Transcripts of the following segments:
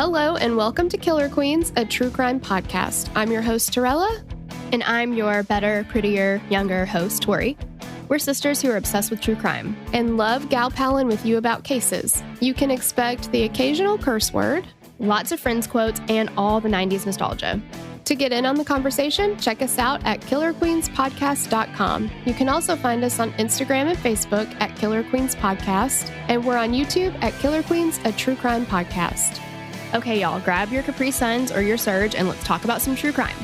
Hello and welcome to Killer Queens, a true crime podcast. I'm your host, Torella. And I'm your better, prettier, younger host, Tori. We're sisters who are obsessed with true crime. And love gal-palin with you about cases. You can expect the occasional curse word, lots of Friends quotes, and all the 90s nostalgia. To get in on the conversation, check us out at killerqueenspodcast.com. You can also find us on Instagram and Facebook at Killer Queens Podcast, and we're on YouTube at Killer Queens, a true crime podcast. Okay, y'all, grab your Capri Suns or your Surge, and let's talk about some true crime.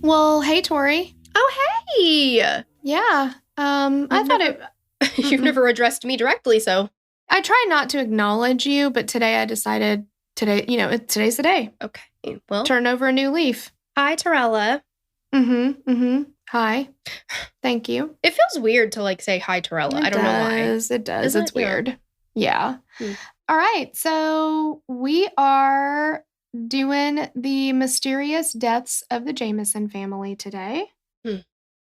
Well, hey, Tori. Oh, hey! Yeah. You've never addressed me directly, so. I try not to acknowledge you, but today I decided today's the day. Okay, well. Turn over a new leaf. Hi, Torella. Hi. Thank you. It feels weird to, say hi, Torella. I don't know why. It does. It's weird. Yeah. Hmm. All right. So we are doing the mysterious deaths of the Jamison family today.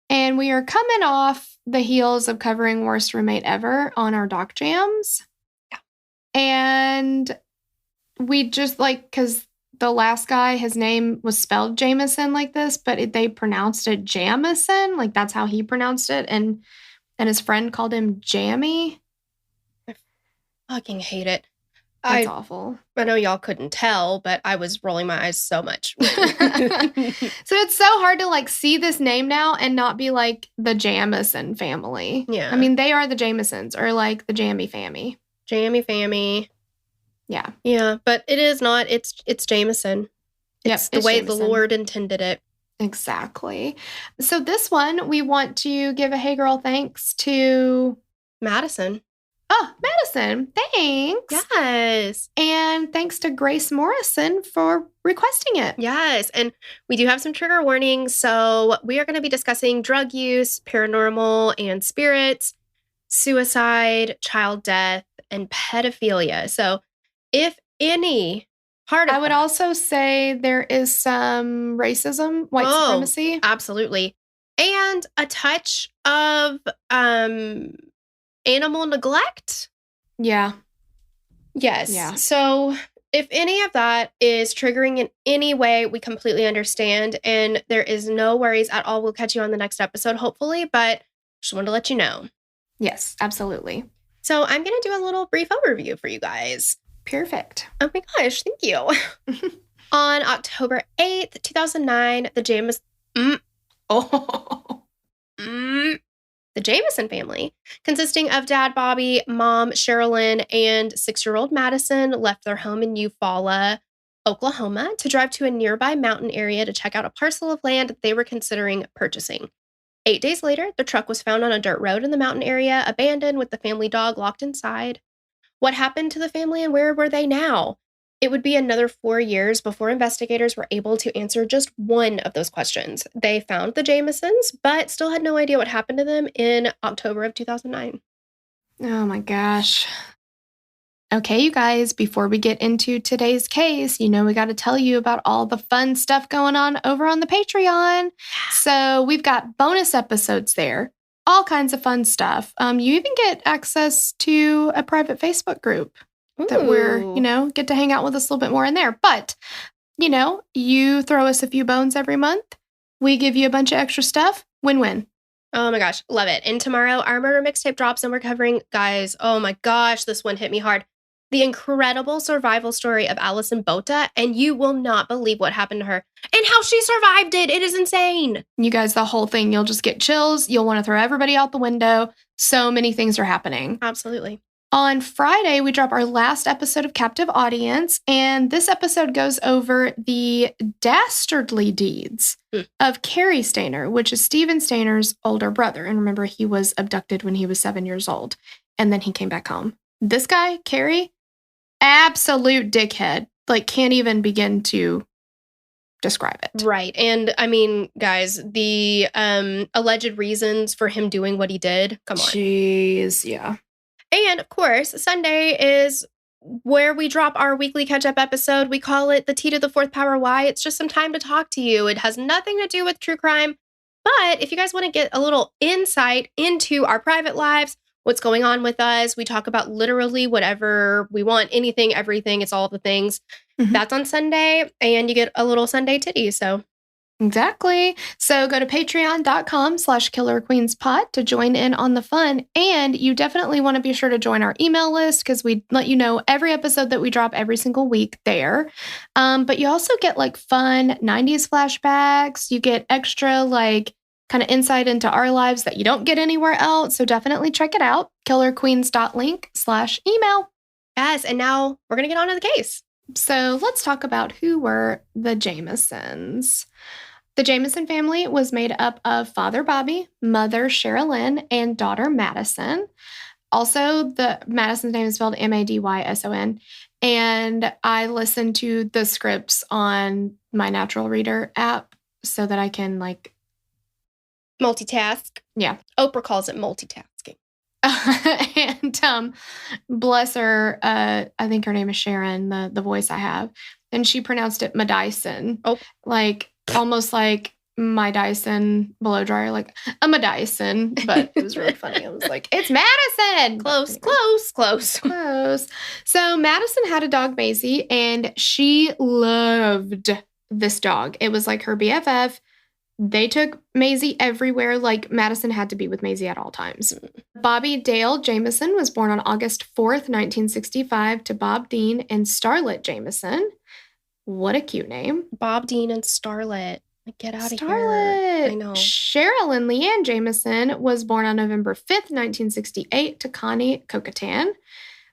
And we are coming off the heels of covering Worst Roommate Ever on our Doc Jams. Yeah. And we just because the last guy, his name was spelled Jamison like this, but they pronounced it Jamison. That's how he pronounced it. And his friend called him Jammy. I fucking hate it. That's awful. I know y'all couldn't tell, but I was rolling my eyes so much. So it's so hard to see this name now and not be the Jamison family. Yeah. I mean, they are the Jamisons or the Jammy fammy. Jammy fammy. Yeah. Yeah, but it is not. It's Jamison. It's the way Jamison. the Lord intended it. Exactly. So this one, we want to give a hey girl thanks to Madyson. Oh, Madyson. Thanks. Yes. And thanks to Grace Morrison for requesting it. Yes. And we do have some trigger warnings. So we are going to be discussing drug use, paranormal and spirits, suicide, child death, and pedophilia. So if any part of I would also say there is some racism, white supremacy. Absolutely. And a touch of animal neglect? Yeah. Yes. Yeah. So if any of that is triggering in any way, we completely understand. And there is no worries at all. We'll catch you on the next episode, hopefully. But just wanted to let you know. Yes, absolutely. So I'm going to do a little brief overview for you guys. Perfect. Oh my gosh. Thank you. On October 8th, 2009, the Jamison family, consisting of Dad Bobby, Mom Sherilynn, and 6-year-old Madyson, left their home in Eufaula, Oklahoma, to drive to a nearby mountain area to check out a parcel of land that they were considering purchasing. 8 days later, the truck was found on a dirt road in the mountain area, abandoned with the family dog locked inside. What happened to the family and where were they now? It would be another 4 years before investigators were able to answer just one of those questions. They found the Jamisons, but still had no idea what happened to them in October of 2009. Oh my gosh. Okay, you guys, before we get into today's case, we got to tell you about all the fun stuff going on over on the Patreon. So we've got bonus episodes there, all kinds of fun stuff. You even get access to a private Facebook group. That we're, get to hang out with us a little bit more in there. But, you throw us a few bones every month. We give you a bunch of extra stuff. Win-win. Oh my gosh, love it. And tomorrow, our murder mixtape drops and we're covering, guys, oh my gosh, this one hit me hard. The incredible survival story of Allison Bota, and you will not believe what happened to her and how she survived it. It is insane. You guys, the whole thing, you'll just get chills. You'll want to throw everybody out the window. So many things are happening. Absolutely. On Friday, we drop our last episode of Captive Audience, and this episode goes over the dastardly deeds of Carrie Stainer, which is Steven Stainer's older brother. And remember, he was abducted when he was 7 years old, and then he came back home. This guy, Carrie, absolute dickhead. Can't even begin to describe it. Right. And I mean, guys, the alleged reasons for him doing what he did, come on. Jeez, yeah. And of course, Sunday is where we drop our weekly catch-up episode. We call it the T to the Fourth Power Why. It's just some time to talk to you. It has nothing to do with true crime. But if you guys want to get a little insight into our private lives, what's going on with us. We talk about literally whatever we want, anything, everything. It's all the things. Mhm. That's on Sunday, and you get a little Sunday titty. So Exactly. So go to patreon.com/killerqueenspot to join in on the fun. And you definitely want to be sure to join our email list because we let you know every episode that we drop every single week there. But you also get like fun 90s flashbacks. You get extra like kind of insight into our lives that you don't get anywhere else. So definitely check it out. killerqueens.link/email. yes, and now we're going to get on to the case. So let's talk about who were the Jamisons. The Jamison family was made up of father Bobby, mother Sherilynn, and daughter Madyson. Also, the Madyson's name is spelled Madyson. And I listen to the scripts on my Natural Reader app so that I can like multitask. Yeah. Oprah calls it multitasking. And bless her, I think her name is Sharon, the voice I have. And she pronounced it Madyson. Oh. Like almost like my Dyson blow dryer, like a Madyson. But it was really funny. I was like, it's Madyson. Close. So Madyson had a dog, Maisie, and she loved this dog. It was like her BFF. They took Maisie everywhere. Like Madyson had to be with Maisie at all times. Bobby Dale Jamison was born on August 4th, 1965 to Bob Dean and Starlet Jamison. What a cute name. Bob Dean and Starlet. Get out of here. Starlet. I know. Sherilynn Leanne Jamison was born on November 5th, 1968 to Connie Kokatan.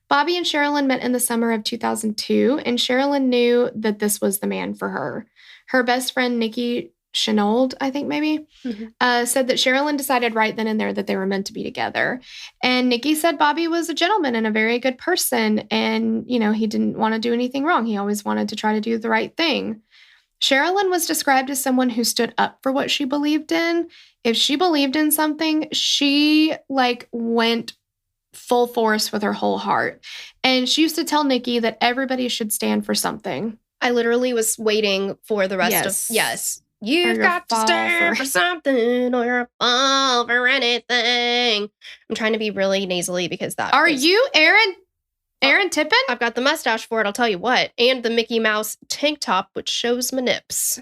Bobby and Sherilynn met in the summer of 2002, and Sherilynn knew that this was the man for her. Her best friend, Nikki Chenault, I think maybe, said that Sherilynn decided right then and there that they were meant to be together. And Nikki said Bobby was a gentleman and a very good person. And, you know, he didn't want to do anything wrong. He always wanted to try to do the right thing. Sherilynn was described as someone who stood up for what she believed in. If she believed in something, she like went full force with her whole heart. And she used to tell Nikki that everybody should stand for something. I literally was waiting for the rest of yes. You've got to stand for something or you're fall for anything. I'm trying to be really nasally because that Are you Aaron Tippin? I've got the mustache for it, I'll tell you what. And the Mickey Mouse tank top, which shows my nips.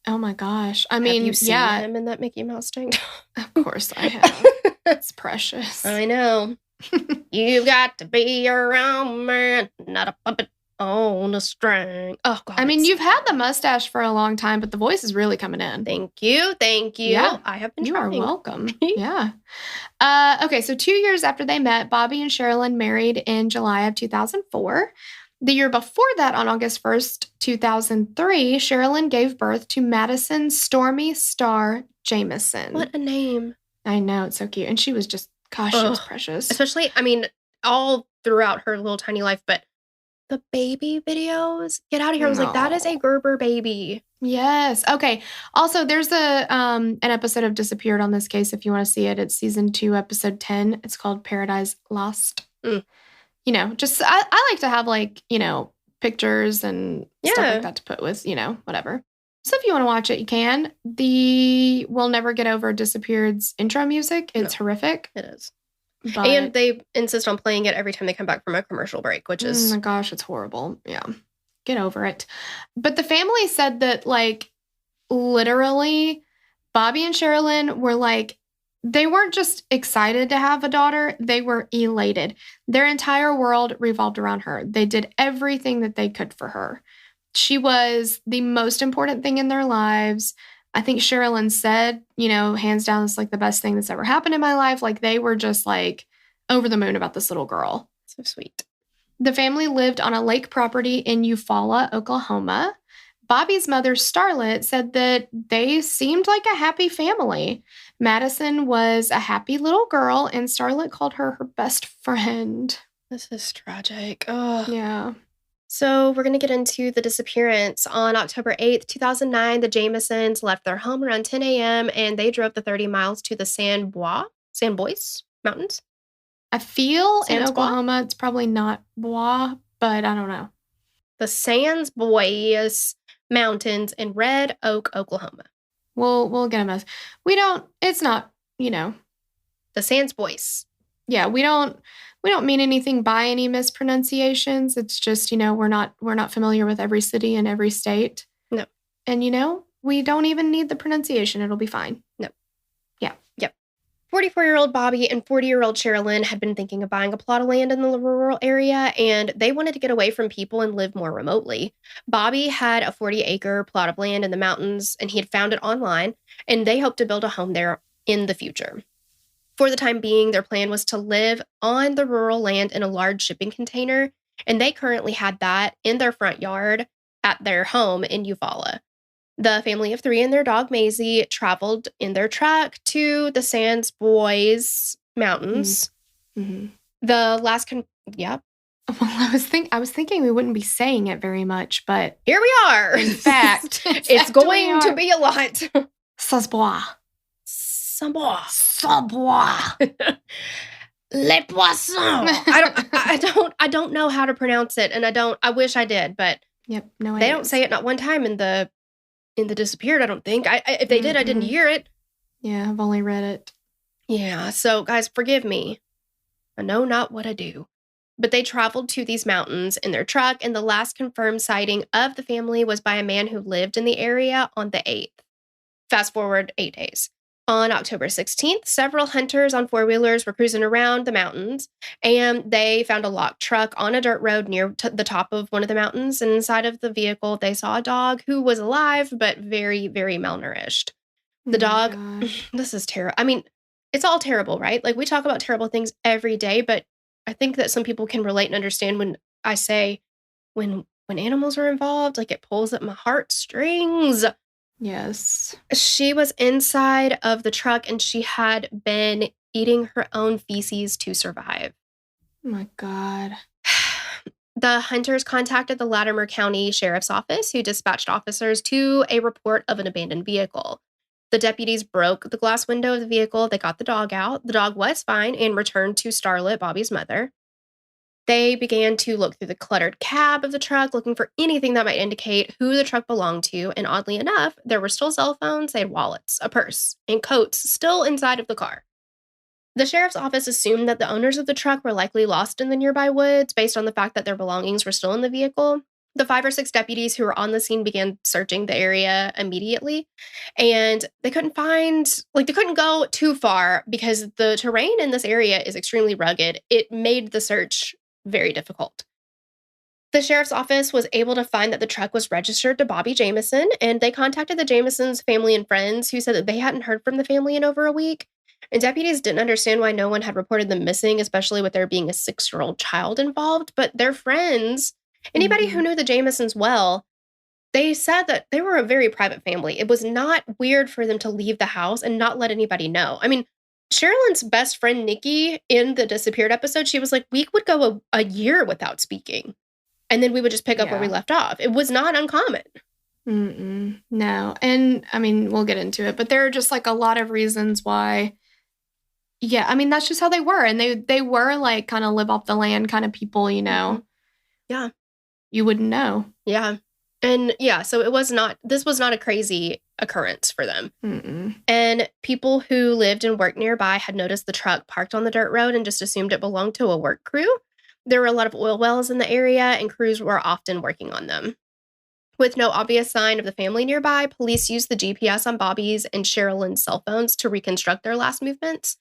Oh my gosh. I mean, have you seen him in that Mickey Mouse tank top? Of course I have. It's precious. I know. You've got to be your own man, not a puppet on a string. Oh, God. I mean, you've had the mustache for a long time, but the voice is really coming in. Thank you. Yeah. I have been trying. You are welcome. Yeah. Okay, so 2 years after they met, Bobby and Sherilynn married in July of 2004. The year before that, on August 1st, 2003, Sherilynn gave birth to Madyson Stormy Star Jamison. What a name. I know, it's so cute. And she was just, gosh, she was precious. Especially, I mean, all throughout her little tiny life, but the baby videos, get out of here. I was like, that is a Gerber baby. Yes. Okay. Also, there's an episode of Disappeared on this case. If you want to see it, it's season 2, episode 10. It's called Paradise Lost. You know, just, I like to have like, you know, pictures and stuff like that to put with, you know, whatever. So if you want to watch it, you can. The We'll Never Get Over Disappeared's intro music, it's horrific. It is. But, and they insist on playing it every time they come back from a commercial break, which is... Oh my gosh, it's horrible. Yeah. Get over it. But the family said that, like, literally, Bobby and Sherilynn were, like, they weren't just excited to have a daughter. They were elated. Their entire world revolved around her. They did everything that they could for her. She was the most important thing in their lives. I think Sherilynn said, you know, hands down, it's like the best thing that's ever happened in my life. Like they were just like over the moon about this little girl. So sweet. The family lived on a lake property in Eufaula, Oklahoma. Bobby's mother, Starlet, said that they seemed like a happy family. Madyson was a happy little girl, and Starlet called her her best friend. This is tragic. Oh. Yeah. So we're going to get into the disappearance. On October 8th, 2009, the Jamisons left their home around 10 a.m. and they drove the 30 miles to the San Bois Mountains. I feel in Oklahoma it's probably not Bois, but I don't know. The San Bois Mountains in Red Oak, Oklahoma. We'll get a mess. It's not, you know. The San Bois. Yeah, we don't mean anything by any mispronunciations. It's just, we're not familiar with every city and every state. No. And we don't even need the pronunciation. It'll be fine. No. Yeah. Yep. 44-year-old Bobby and 40-year-old Sherilynn had been thinking of buying a plot of land in the rural area, and they wanted to get away from people and live more remotely. Bobby had a 40-acre plot of land in the mountains, and he had found it online, and they hoped to build a home there in the future. For the time being, their plan was to live on the rural land in a large shipping container, and they currently had that in their front yard at their home in Eufaula. The family of 3 and their dog Maisie traveled in their truck to the Sands Boys Mountains. Mm-hmm. The last yep. Well, I was thinking we wouldn't be saying it very much, but here we are. In fact, it's going to be a lot. Sasbois. Les poissons. I don't know how to pronounce it, and I wish I did, but yep, no idea. They don't say it not one time in the Disappeared, I don't think. If they did, I didn't hear it. Yeah, I've only read it. Yeah, so guys, forgive me. I know not what I do. But they traveled to these mountains in their truck, and the last confirmed sighting of the family was by a man who lived in the area on the 8th. Fast forward 8 days. On October 16th, several hunters on 4-wheelers were cruising around the mountains, and they found a locked truck on a dirt road near the top of one of the mountains. And inside of the vehicle, they saw a dog who was alive, but very, very malnourished. The dog, this is terrible. I mean, it's all terrible, right? Like, we talk about terrible things every day, but I think that some people can relate and understand when I say when animals are involved, like, it pulls at my heartstrings. Yes. She was inside of the truck, and she had been eating her own feces to survive. Oh my God. The hunters contacted the Latimer County Sheriff's Office, who dispatched officers to a report of an abandoned vehicle. The deputies broke the glass window of the vehicle. They got the dog out. The dog was fine and returned to Starlet, Bobby's mother. They began to look through the cluttered cab of the truck, looking for anything that might indicate who the truck belonged to. And oddly enough, there were still cell phones, they had wallets, a purse, and coats still inside of the car. The sheriff's office assumed that the owners of the truck were likely lost in the nearby woods based on the fact that their belongings were still in the vehicle. The 5 or 6 deputies who were on the scene began searching the area immediately, and they couldn't go too far because the terrain in this area is extremely rugged. It made the search very difficult. The sheriff's office was able to find that the truck was registered to Bobby Jamison, and they contacted the Jamisons' family and friends, who said that they hadn't heard from the family in over a week. And deputies didn't understand why no one had reported them missing, especially with there being a 6-year-old child involved. But their friends, anybody who knew the Jamisons well, they said that they were a very private family. It was not weird for them to leave the house and not let anybody know. I mean, Sherilynn's best friend, Nikki, in the Disappeared episode, she was like, we would go a year without speaking. And then we would just pick up where we left off. It was not uncommon. No. And, I mean, we'll get into it. But there are just, like, a lot of reasons why. Yeah, I mean, that's just how they were. And they were, like, kind of live off the land kind of people, Yeah. You wouldn't know. Yeah. And, yeah, so this was not a crazy occurrence for them. And people who lived and worked nearby had noticed the truck parked on the dirt road and just assumed it belonged to a work crew. There were a lot of oil wells in the area, and crews were often working on them. With no obvious sign of the family nearby, police used the GPS on Bobby's and Sherilynn's cell phones to reconstruct their last movements.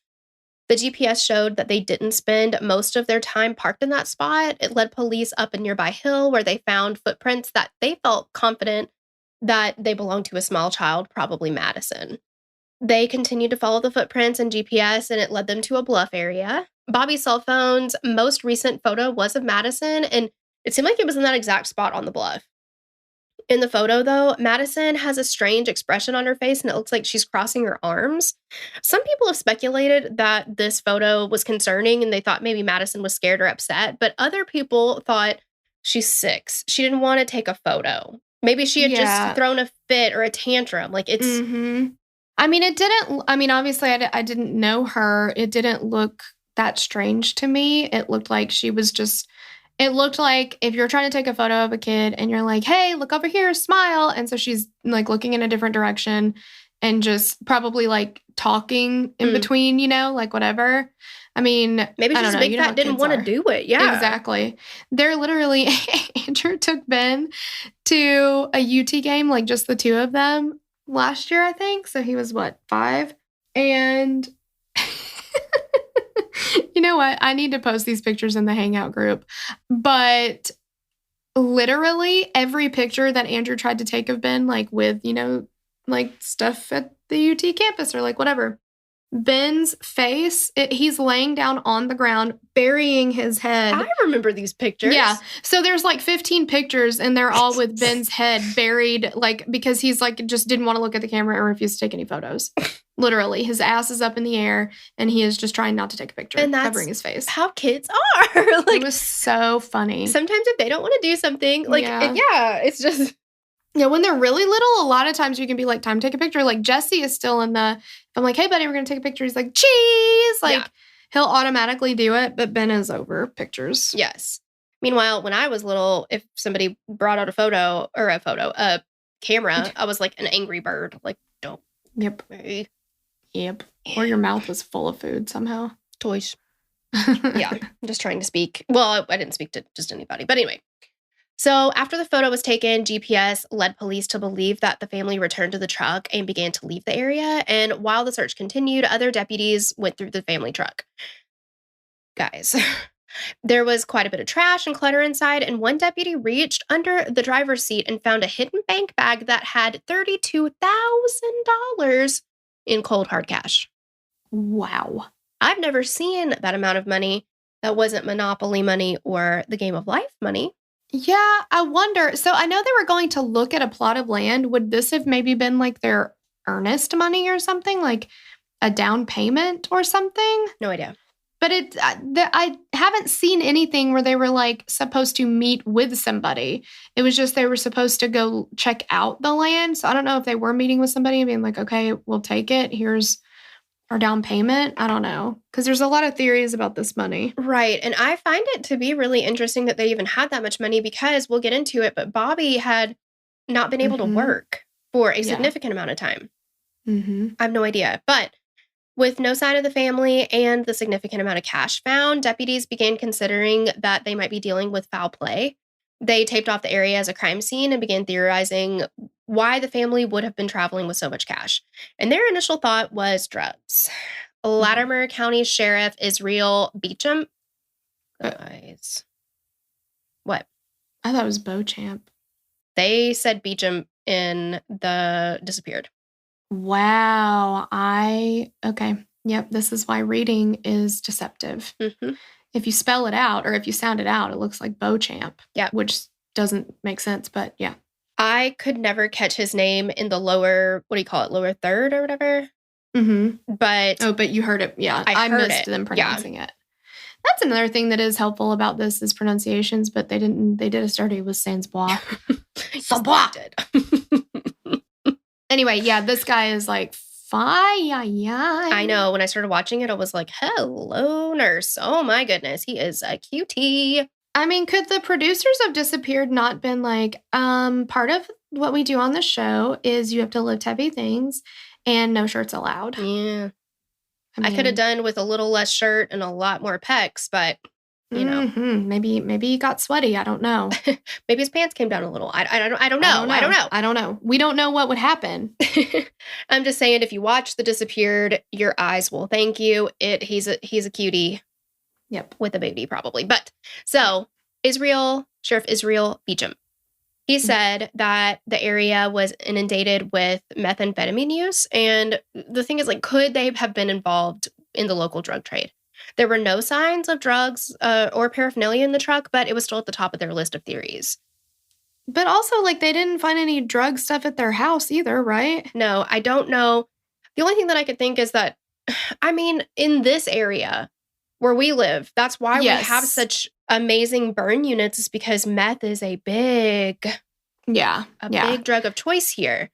The GPS showed that they didn't spend most of their time parked in that spot. It led police up a nearby hill where they found footprints that they felt confident that they belonged to a small child, probably Madyson. They continued to follow the footprints and GPS, and it led them to a bluff area. Bobby's cell phone's most recent photo was of Madyson, and it seemed like it was in that exact spot on the bluff. In the photo, though, Madyson has a strange expression on her face, and it looks like she's crossing her arms. Some people have speculated that this photo was concerning, and they thought maybe Madyson was scared or upset, but other people thought she's 6. She didn't want to take a photo. Maybe she had just thrown a fit or a tantrum. Like, it's... I mean, obviously, I didn't know her. It didn't look that strange to me. It looked like she was just... It looked like if you're trying to take a photo of a kid and you're like, hey, look over here, smile. And so she's, like, looking in a different direction. and just probably like talking in between, like whatever. I mean, maybe I don't just know. Big You know Fat how didn't kids want to are. do it. Yeah. Exactly. They're literally, Andrew took Ben to a UT game, like just the two of them last year, I think. So he was 5? And you know what? I need to post these pictures in the Hangout group. But literally every picture that Andrew tried to take of Ben, like with, like stuff at the UT campus or like whatever, Ben's face, he's laying down on the ground, burying his head. I remember these pictures. Yeah. So there's like 15 pictures and they're all with Ben's head buried, like, because he's like, just didn't want to look at the camera and refused to take any photos. Literally, his ass is up in the air and he is just trying not to take a picture, And that's covering his face. how kids are. It was so funny. Sometimes if they don't want to do something, like, it's just... Yeah, when they're really little, a lot of times you can be like, time to take a picture. Like, Jesse is still in the, I'm like, hey, buddy, we're going to take a picture. He's like, cheese. Like, he'll automatically do it, but Ben is over pictures. Yes. Meanwhile, when I was little, if somebody brought out a camera, I was like an angry bird. Like, don't. Yep. Hey. Yep. Or your mouth was full of food somehow. Toys. Yeah. I'm just trying to speak. Well, I didn't speak to just anybody. But anyway. So after the photo was taken, GPS led police to believe that the family returned to the truck and began to leave the area. And while the search continued, other deputies went through the family truck. Guys, there was quite a bit of trash and clutter inside, and one deputy reached under the driver's seat and found a hidden bank bag that had $32,000 in cold hard cash. Wow. I've never seen that amount of money that wasn't Monopoly money or the Game of Life money. Yeah, I wonder. So I know they were going to look at a plot of land. Would this have maybe been like their earnest money or something? Like a down payment or something? No idea. But I haven't seen anything where they were like supposed to meet with somebody. It was just they were supposed to go check out the land. So I don't know if they were meeting with somebody and being like, okay, we'll take it. Here's our down payment. I don't know. Because there's a lot of theories about this money. Right. And I find it to be really interesting that they even had that much money because we'll get into it, but Bobby had not been able to work for a significant amount of time. Mm-hmm. I have no idea. But with no sign of the family and the significant amount of cash found, deputies began considering that they might be dealing with foul play. They taped off the area as a crime scene and began theorizing why the family would have been traveling with so much cash. And their initial thought was drugs. Latimer County Sheriff Israel Beecham. Guys. What? I thought it was Beauchamp. They said Beecham in the disappeared. Wow. Okay. Yep. This is why reading is deceptive. Mm-hmm. If you spell it out or if you sound it out, it looks like Beauchamp. Yeah. Which doesn't make sense, but yeah. I could never catch his name in the lower, what do you call it, lower third or whatever? Mm-hmm. But you heard it. Yeah. I heard missed it. them pronouncing it. That's another thing that is helpful about this is pronunciations, but they did a study with sans bois. Sans bois. Anyway, yeah, this guy is like, I know. When I started watching it, I was like, hello, nurse. Oh my goodness. He is a cutie. I mean, could the producers of Disappeared not been like, part of what we do on the show is you have to lift heavy things and no shirts allowed? Yeah. I could have done with a little less shirt and a lot more pecs, but you know, maybe he got sweaty. I don't know. Maybe his pants came down a little. I don't know. We don't know what would happen. I'm just saying, if you watch The Disappeared, your eyes will thank you. He's a cutie. Yep. With a baby, probably. But so Sheriff Israel Beecham. He said that the area was inundated with methamphetamine use. And the thing is, like, could they have been involved in the local drug trade? There were no signs of drugs or paraphernalia in the truck, but it was still at the top of their list of theories. But also, like, they didn't find any drug stuff at their house either, right? No, I don't know. The only thing that I could think is that, I mean, in this area where we live, that's why we have such amazing burn units, is because meth is a big drug of choice here.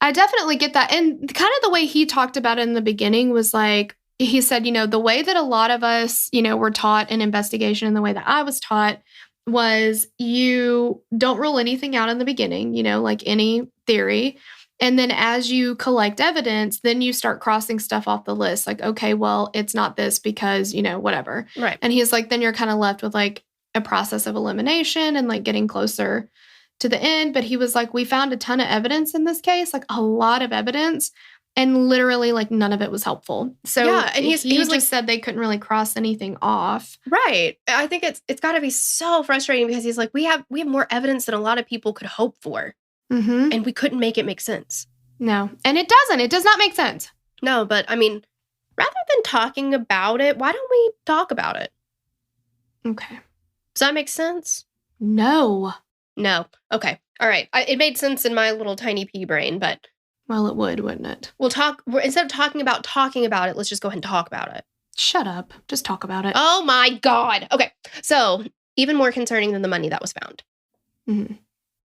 I definitely get that. And kind of the way he talked about it in the beginning was like, he said, the way that a lot of us, were taught in investigation, and the way that I was taught was you don't rule anything out in the beginning, like any theory. And then as you collect evidence, then you start crossing stuff off the list. Like, okay, well, it's not this because, whatever. Right. And he's like, then you're kind of left with like a process of elimination and like getting closer to the end. But he was like, we found a ton of evidence in this case, like a lot of evidence. And literally, like, none of it was helpful. So yeah, and he was just like, said they couldn't really cross anything off. Right. I think it's got to be so frustrating because he's like, we have more evidence than a lot of people could hope for. Mm-hmm. And we couldn't make it make sense. No. And it doesn't. It does not make sense. No, but I mean, rather than talking about it, why don't we talk about it? Okay. Does that make sense? No. No. Okay. All right. It made sense in my little tiny pea brain, but... Well, it would, wouldn't it? Instead of talking about it, let's just go ahead and talk about it. Shut up. Just talk about it. Oh my God. Okay. So, even more concerning than the money that was found. Mm-hmm.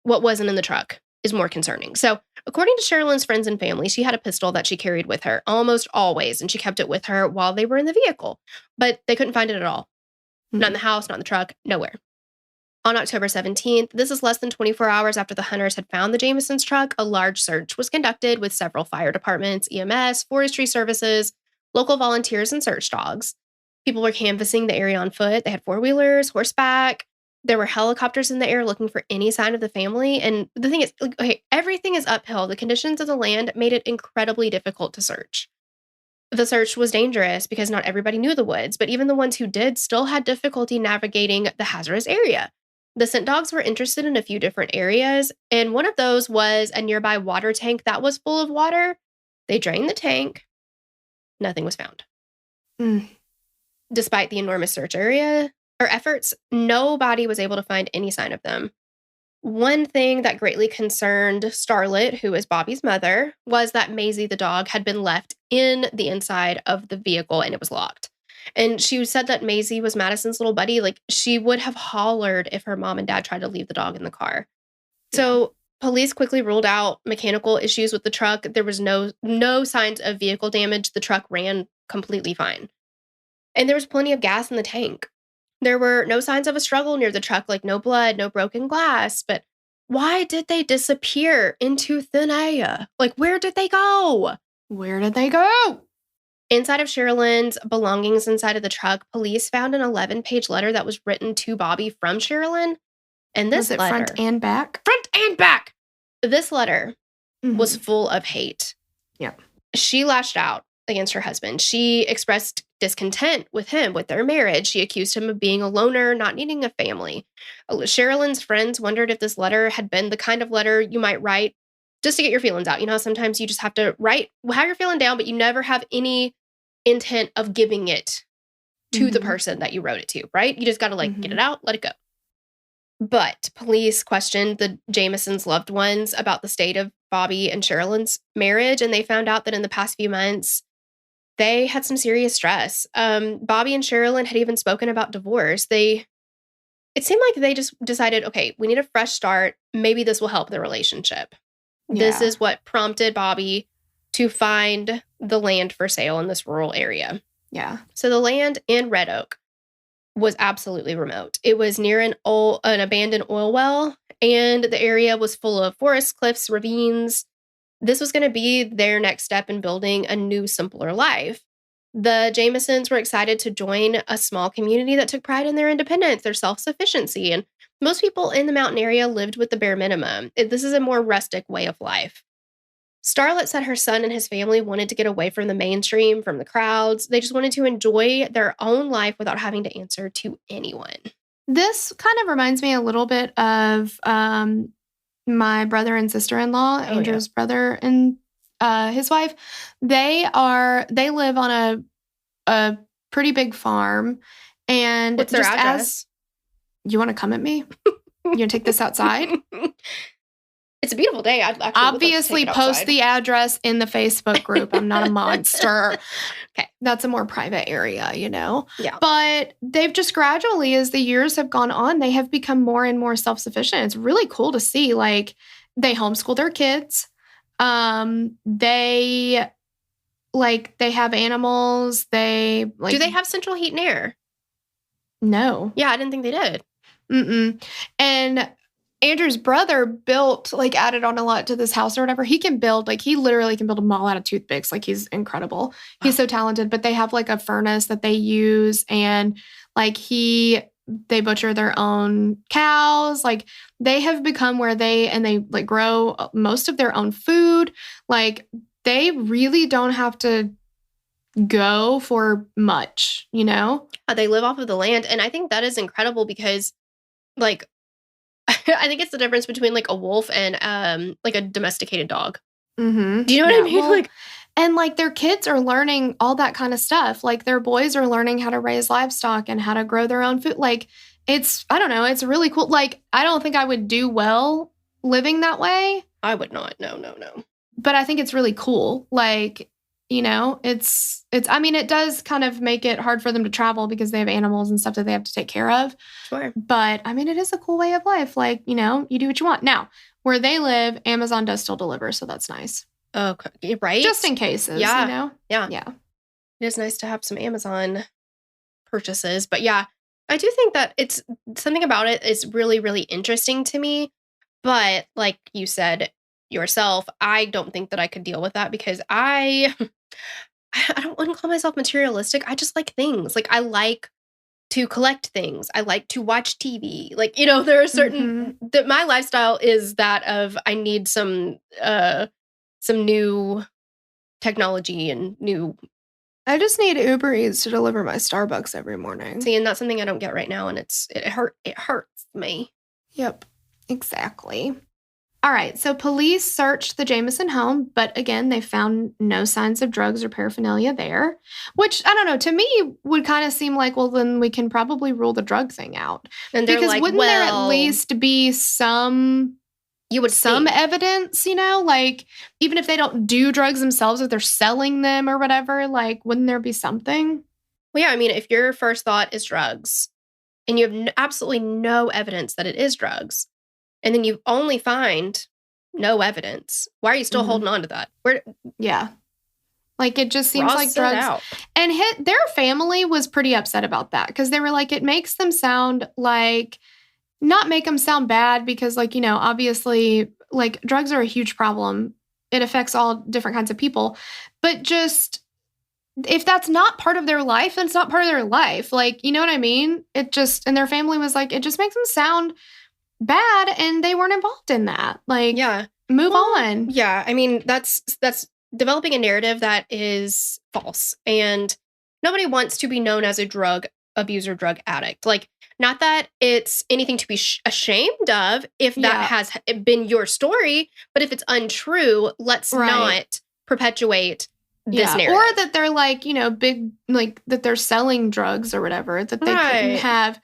What wasn't in the truck is more concerning. So, according to Sherilynn's friends and family, she had a pistol that she carried with her almost always, and she kept it with her while they were in the vehicle. But they couldn't find it at all. Mm-hmm. Not in the house, not in the truck, nowhere. On October 17th, this is less than 24 hours after the hunters had found the Jamisons' truck, a large search was conducted with several fire departments, EMS, forestry services, local volunteers, and search dogs. People were canvassing the area on foot. They had four-wheelers, horseback. There were helicopters in the air looking for any sign of the family. And the thing is, okay, everything is uphill. The conditions of the land made it incredibly difficult to search. The search was dangerous because not everybody knew the woods, but even the ones who did still had difficulty navigating the hazardous area. The scent dogs were interested in a few different areas, and one of those was a nearby water tank that was full of water. They drained the tank. Nothing was found. Despite the enormous search area or efforts, nobody was able to find any sign of them. One thing that greatly concerned Starlet, who is Bobby's mother, was that Maisie the dog had been left in the inside of the vehicle and it was locked. And she said that Maisie was Madyson's little buddy. Like, she would have hollered if her mom and dad tried to leave the dog in the car. Yeah. So police quickly ruled out mechanical issues with the truck. There was no signs of vehicle damage. The truck ran completely fine. And there was plenty of gas in the tank. There were no signs of a struggle near the truck, like no blood, no broken glass. But why did they disappear into thin air? Like, where did they go? Where did they go? Inside of Sherilynn's belongings inside of the truck, police found an 11-page letter that was written to Bobby from Sherilynn. And this letter... front and back? Front and back! This letter was full of hate. Yeah. She lashed out against her husband. She expressed discontent with him, with their marriage. She accused him of being a loner, not needing a family. Sherilynn's friends wondered if this letter had been the kind of letter you might write just to get your feelings out. You know, sometimes you just have to write how you're feeling down, but you never have any intent of giving it to the person that you wrote it to, right? You just got to get it out, let it go. But police questioned the Jamisons' loved ones about the state of Bobby and Sherilynn's marriage, and they found out that in the past few months, they had some serious stress. Bobby and Sherilynn had even spoken about divorce. It seemed like they just decided, okay, we need a fresh start. Maybe this will help the relationship. Yeah. This is what prompted Bobby to find the land for sale in this rural area. Yeah. So the land in Red Oak was absolutely remote. It was near an abandoned oil well, and the area was full of forests, cliffs, ravines. This was going to be their next step in building a new, simpler life. The Jamisons were excited to join a small community that took pride in their independence, their self-sufficiency, and most people in the mountain area lived with the bare minimum. This is a more rustic way of life. Starlet said her son and his family wanted to get away from the mainstream, from the crowds. They just wanted to enjoy their own life without having to answer to anyone. This kind of reminds me a little bit of my brother and sister-in-law, Andrew's brother and his wife. They live on a pretty big farm. And what's their address? You want to come at me? You want to take this outside? It's a beautiful day. I'd actually obviously post the address in the Facebook group. I'm not a monster. Okay. That's a more private area, you know? Yeah. But they've just gradually, as the years have gone on, they have become more and more self-sufficient. It's really cool to see. Like, they homeschool their kids. They have animals. Do they have central heat and air? No. Yeah, I didn't think they did. And Andrew's brother built, like, added on a lot to this house or whatever. He can build, like, he literally can build a mall out of toothpicks. Like, he's incredible. He's so talented. But they have, like, a furnace that they use, and, like, they butcher their own cows. Like, they have become where they like, grow most of their own food. Like, they really don't have to go for much, you know? They live off of the land. And I think that is incredible because, like, I think it's the difference between, like, a wolf and, like, a domesticated dog. Mm-hmm. Do you know what I mean? Well, and, like, their kids are learning all that kind of stuff. Like, their boys are learning how to raise livestock and how to grow their own food. Like, I don't know, it's really cool. Like, I don't think I would do well living that way. I would not. No. But I think it's really cool. Like, you know, I mean, it does kind of make it hard for them to travel because they have animals and stuff that they have to take care of. Sure. But, I mean, it is a cool way of life. Like, you know, you do what you want. Now, where they live, Amazon does still deliver, so that's nice. Okay, right? Just in cases, you know? Yeah. It is nice to have some Amazon purchases. But yeah, I do think that it's something about it is really, really interesting to me. But like you said yourself, I don't think that I could deal with that because I don't want to call myself materialistic. I just like things. Like, I like to collect things. I like to watch TV. Like, you know, there are certain that my lifestyle is that of I need some new technology and new. I just need Uber Eats to deliver my Starbucks every morning. See, and that's something I don't get right now, and it hurts me. Yep, exactly. All right, so police searched the Jamison home, but again, they found no signs of drugs or paraphernalia there, which, I don't know, to me would kind of seem like, well, then we can probably rule the drug thing out. And they're because like, wouldn't there at least be some evidence, you know? Like, even if they don't do drugs themselves, if they're selling them or whatever, like, wouldn't there be something? Well, yeah, I mean, if your first thought is drugs, and you have absolutely no evidence that it is drugs, and then you only find no evidence. Why are you still holding on to that? Yeah. Like, it just seems like drugs. Out. And their family was pretty upset about that because they were like, it makes them sound like, not make them sound bad because, like, you know, obviously, like, drugs are a huge problem. It affects all different kinds of people. But just, if that's not part of their life, then it's not part of their life. Like, you know what I mean? It just, and their family was like, it just makes them sound bad, and they weren't involved in that. Like, yeah, move on. Yeah, I mean, that's developing a narrative that is false, and nobody wants to be known as a drug abuser, drug addict. Like, not that it's anything to be ashamed of if that has been your story, but if it's untrue, let's not perpetuate this narrative. Or that they're like, you know, big, like, that they're selling drugs or whatever, that they couldn't have.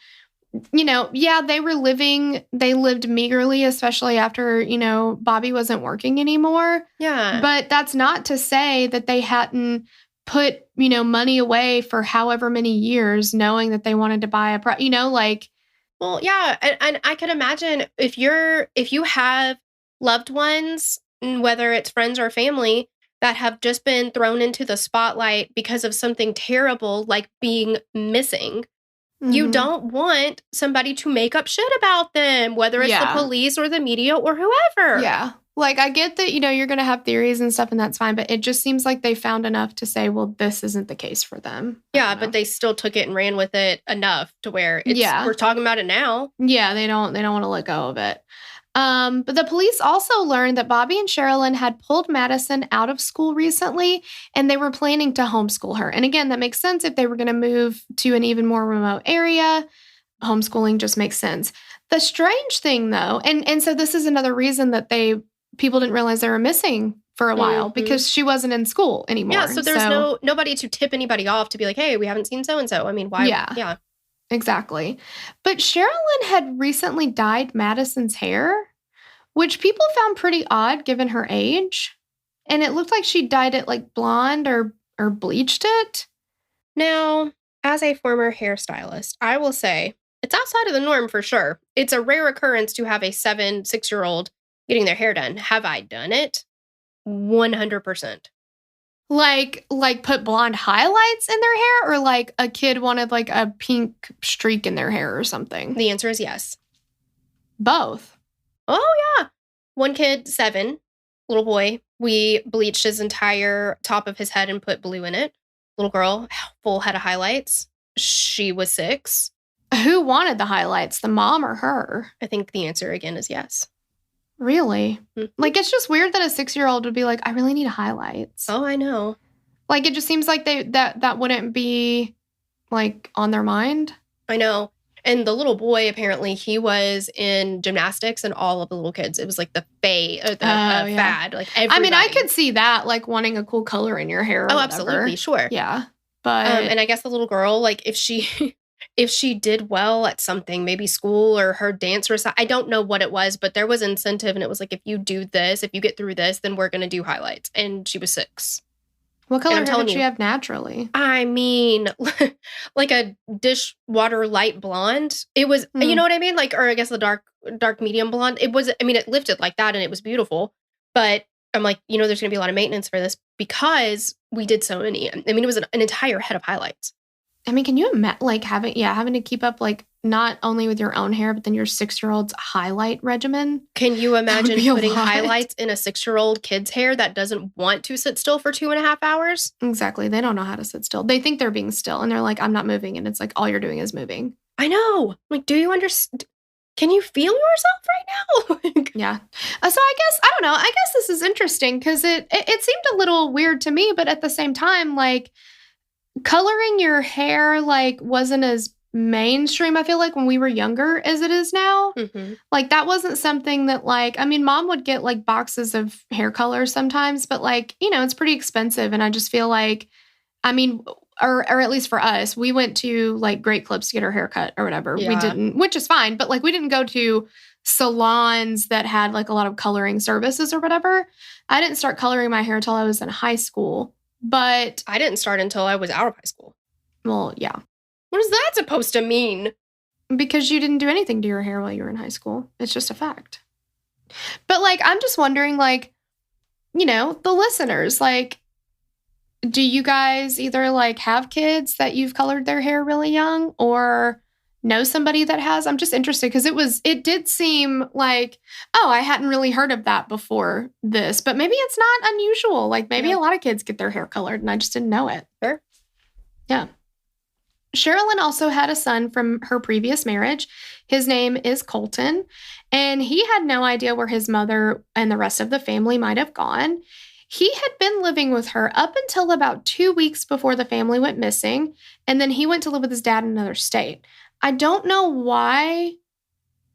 You know, they lived meagerly, especially after, you know, Bobby wasn't working anymore. Yeah. But that's not to say that they hadn't put, you know, money away for however many years knowing that they wanted to buy you know, like. Well, yeah. And I can imagine if you have loved ones, whether it's friends or family, that have just been thrown into the spotlight because of something terrible like being missing. You don't want somebody to make up shit about them, whether it's the police or the media or whoever. Yeah. Like, I get that, you know, you're going to have theories and stuff, and that's fine. But it just seems like they found enough to say, well, this isn't the case for them. Yeah, but they still took it and ran with it enough to where we're talking about it now. Yeah, they don't want to let go of it. But the police also learned that Bobby and Sherilynn had pulled Madyson out of school recently, and they were planning to homeschool her. And again, that makes sense if they were going to move to an even more remote area. Homeschooling just makes sense. The strange thing, though, and so this is another reason that people didn't realize they were missing for a while because she wasn't in school anymore. Yeah, so there's nobody to tip anybody off to be like, hey, we haven't seen so-and-so. I mean, why? Yeah. Exactly. But Sherilynn had recently dyed Madyson's hair, which people found pretty odd given her age. And it looked like she dyed it like blonde or bleached it. Now, as a former hairstylist, I will say it's outside of the norm for sure. It's a rare occurrence to have a 6-year-old getting their hair done. Have I done it? 100%. Like put blonde highlights in their hair, or like a kid wanted like a pink streak in their hair or something? The answer is yes. Both. Oh, yeah. One kid, 7, little boy. We bleached his entire top of his head and put blue in it. Little girl, full head of highlights. She was 6. Who wanted the highlights, the mom or her? I think the answer again is yes. Really? Like, it's just weird that a 6-year-old would be like, I really need highlights. Oh, I know. Like, it just seems like that wouldn't be, like, on their mind. I know. And the little boy, apparently, he was in gymnastics, and all of the little kids, it was like the fad. Like, everybody. I mean, I could see that, like, wanting a cool color in your hair or whatever. Absolutely, sure. Yeah. But and I guess the little girl, like, if she did well at something, maybe school or her dance recital, I don't know what it was, but there was incentive, and it was like, if you do this, if you get through this, then we're going to do highlights. And she was 6. What color hair did she have naturally? I mean, like a dishwater light blonde. It was, you know what I mean? Like, or I guess the dark medium blonde. It was, I mean, it lifted like that and it was beautiful. But I'm like, there's going to be a lot of maintenance for this because we did so many. I mean, it was an entire head of highlights. I mean, can you imagine, like, having to keep up, like, not only with your own hair, but then your 6-year-old's highlight regimen? Can you imagine putting highlights in a 6-year-old kid's hair that doesn't want to sit still for 2.5 hours? Exactly. They don't know how to sit still. They think they're being still, and they're like, I'm not moving. And it's like, all you're doing is moving. I know. Like, do you understand? Can you feel yourself right now? Yeah. So I guess, I don't know. I guess this is interesting because it seemed a little weird to me, but at the same time, like, coloring your hair, like, wasn't as mainstream, I feel like, when we were younger as it is now. Mm-hmm. Like, that wasn't something that, like, I mean, mom would get, like, boxes of hair color sometimes, but, like, it's pretty expensive. And I just feel like, I mean, or at least for us, we went to, like, Great Clips to get our hair cut or whatever. Yeah. We didn't, which is fine, but, like, we didn't go to salons that had, like, a lot of coloring services or whatever. I didn't start coloring my hair until I was in high school. But I didn't start until I was out of high school. Well, yeah. What is that supposed to mean? Because you didn't do anything to your hair while you were in high school. It's just a fact. But, like, I'm just wondering, like, the listeners, like, do you guys either, like, have kids that you've colored their hair really young or know somebody that has? I'm just interested because it did seem like, oh, I hadn't really heard of that before this, but maybe it's not unusual. Like, maybe a lot of kids get their hair colored and I just didn't know it. Sure. Yeah. Sherilynn also had a son from her previous marriage. His name is Colton, and he had no idea where his mother and the rest of the family might have gone. He had been living with her up until about 2 weeks before the family went missing, and then he went to live with his dad in another state. I don't know why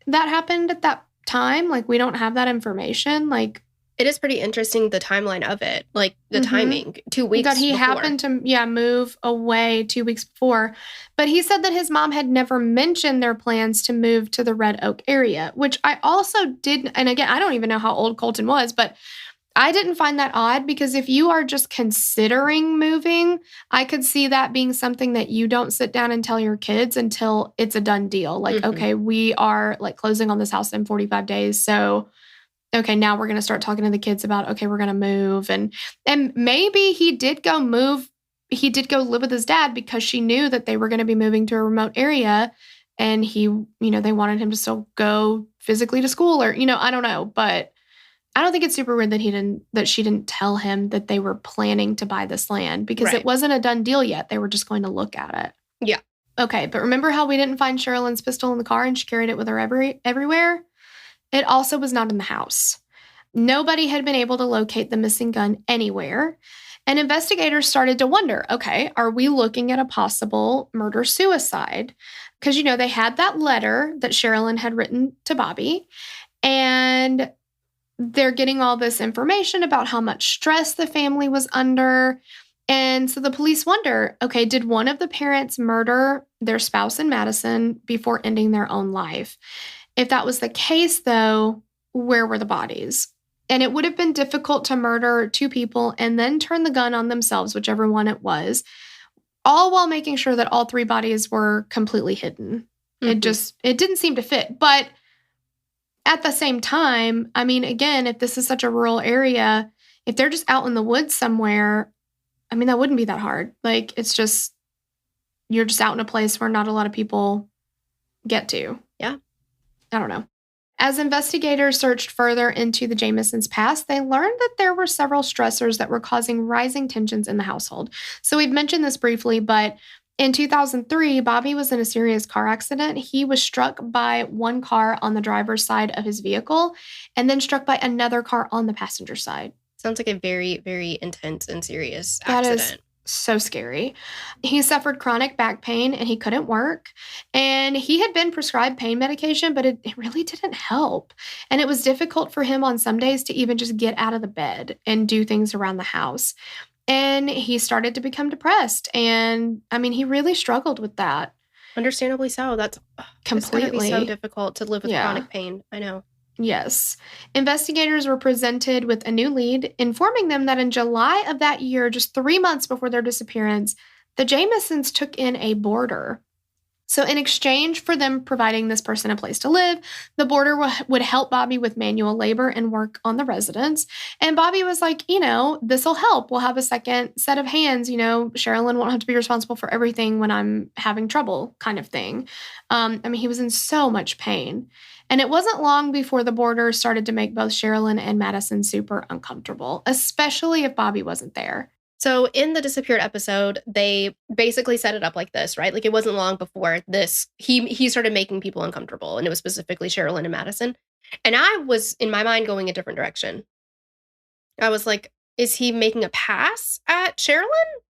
that happened at that time. Like, we don't have that information. Like, it is pretty interesting, the timeline of it, like the timing, 2 weeks that he before. happened to, move away 2 weeks before. But he said that his mom had never mentioned their plans to move to the Red Oak area, which I also didn't. And again, I don't even know how old Colton was, but I didn't find that odd because if you are just considering moving, I could see that being something that you don't sit down and tell your kids until it's a done deal. Like, okay, we are, like, closing on this house in 45 days. So, okay, now we're going to start talking to the kids about, okay, we're going to move. And maybe he did go move. He did go live with his dad because she knew that they were going to be moving to a remote area. And he, they wanted him to still go physically to school or, I don't know. But I don't think it's super weird that she didn't tell him that they were planning to buy this land because it wasn't a done deal yet. They were just going to look at it. Yeah. Okay, but remember how we didn't find Sherilynn's pistol in the car and she carried it with her everywhere? It also was not in the house. Nobody had been able to locate the missing gun anywhere. And investigators started to wonder, okay, are we looking at a possible murder-suicide? Because, they had that letter that Sherilynn had written to Bobby. And they're getting all this information about how much stress the family was under. And so the police wonder, okay, did one of the parents murder their spouse in Madyson before ending their own life? If that was the case, though, where were the bodies? And it would have been difficult to murder 2 people and then turn the gun on themselves, whichever one it was, all while making sure that all 3 bodies were completely hidden. It didn't seem to fit. But at the same time, I mean, again, if this is such a rural area, if they're just out in the woods somewhere, I mean, that wouldn't be that hard. Like, it's just, you're just out in a place where not a lot of people get to. Yeah. I don't know. As investigators searched further into the Jamisons' past, they learned that there were several stressors that were causing rising tensions in the household. So we've mentioned this briefly, but in 2003, Bobby was in a serious car accident. He was struck by one car on the driver's side of his vehicle and then struck by another car on the passenger side. Sounds like a very, very intense and serious That accident. is so scary. He suffered chronic back pain and he couldn't work. And he had been prescribed pain medication, but it really didn't help. And it was difficult for him on some days to even just get out of the bed and do things around the house. And he started to become depressed. And I mean, he really struggled with that. Understandably so. That's completely it's gonna be so difficult to live with chronic pain. I know. Yes. Investigators were presented with a new lead, informing them that in July of that year, just 3 months before their disappearance, the Jamisons took in a boarder. So in exchange for them providing this person a place to live, the boarder would help Bobby with manual labor and work on the residence. And Bobby was like, this will help. We'll have a second set of hands. Sherilynn won't have to be responsible for everything when I'm having trouble, kind of thing. He was in so much pain. And it wasn't long before the boarder started to make both Sherilynn and Madyson super uncomfortable, especially if Bobby wasn't there. So in the disappeared episode, they basically set it up like this, right? Like it wasn't long before this, he started making people uncomfortable, and it was specifically Sherilynn and Madyson. And I was, in my mind, going a different direction. I was like, is he making a pass at Sherilynn?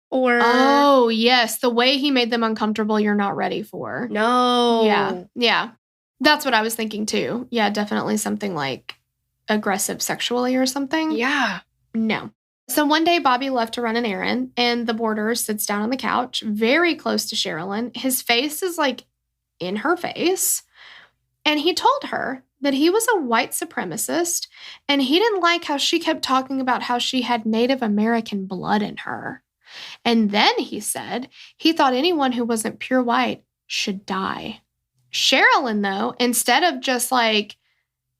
Or oh, yes, the way he made them uncomfortable, you're not ready for. No. Yeah. That's what I was thinking too. Yeah, definitely something like aggressive sexually or something. Yeah. No. So one day, Bobby left to run an errand, and the boarder sits down on the couch, very close to Sherilynn. His face is like in her face. And he told her that he was a white supremacist, and he didn't like how she kept talking about how she had Native American blood in her. And then he said he thought anyone who wasn't pure white should die. Sherilynn, though, instead of just like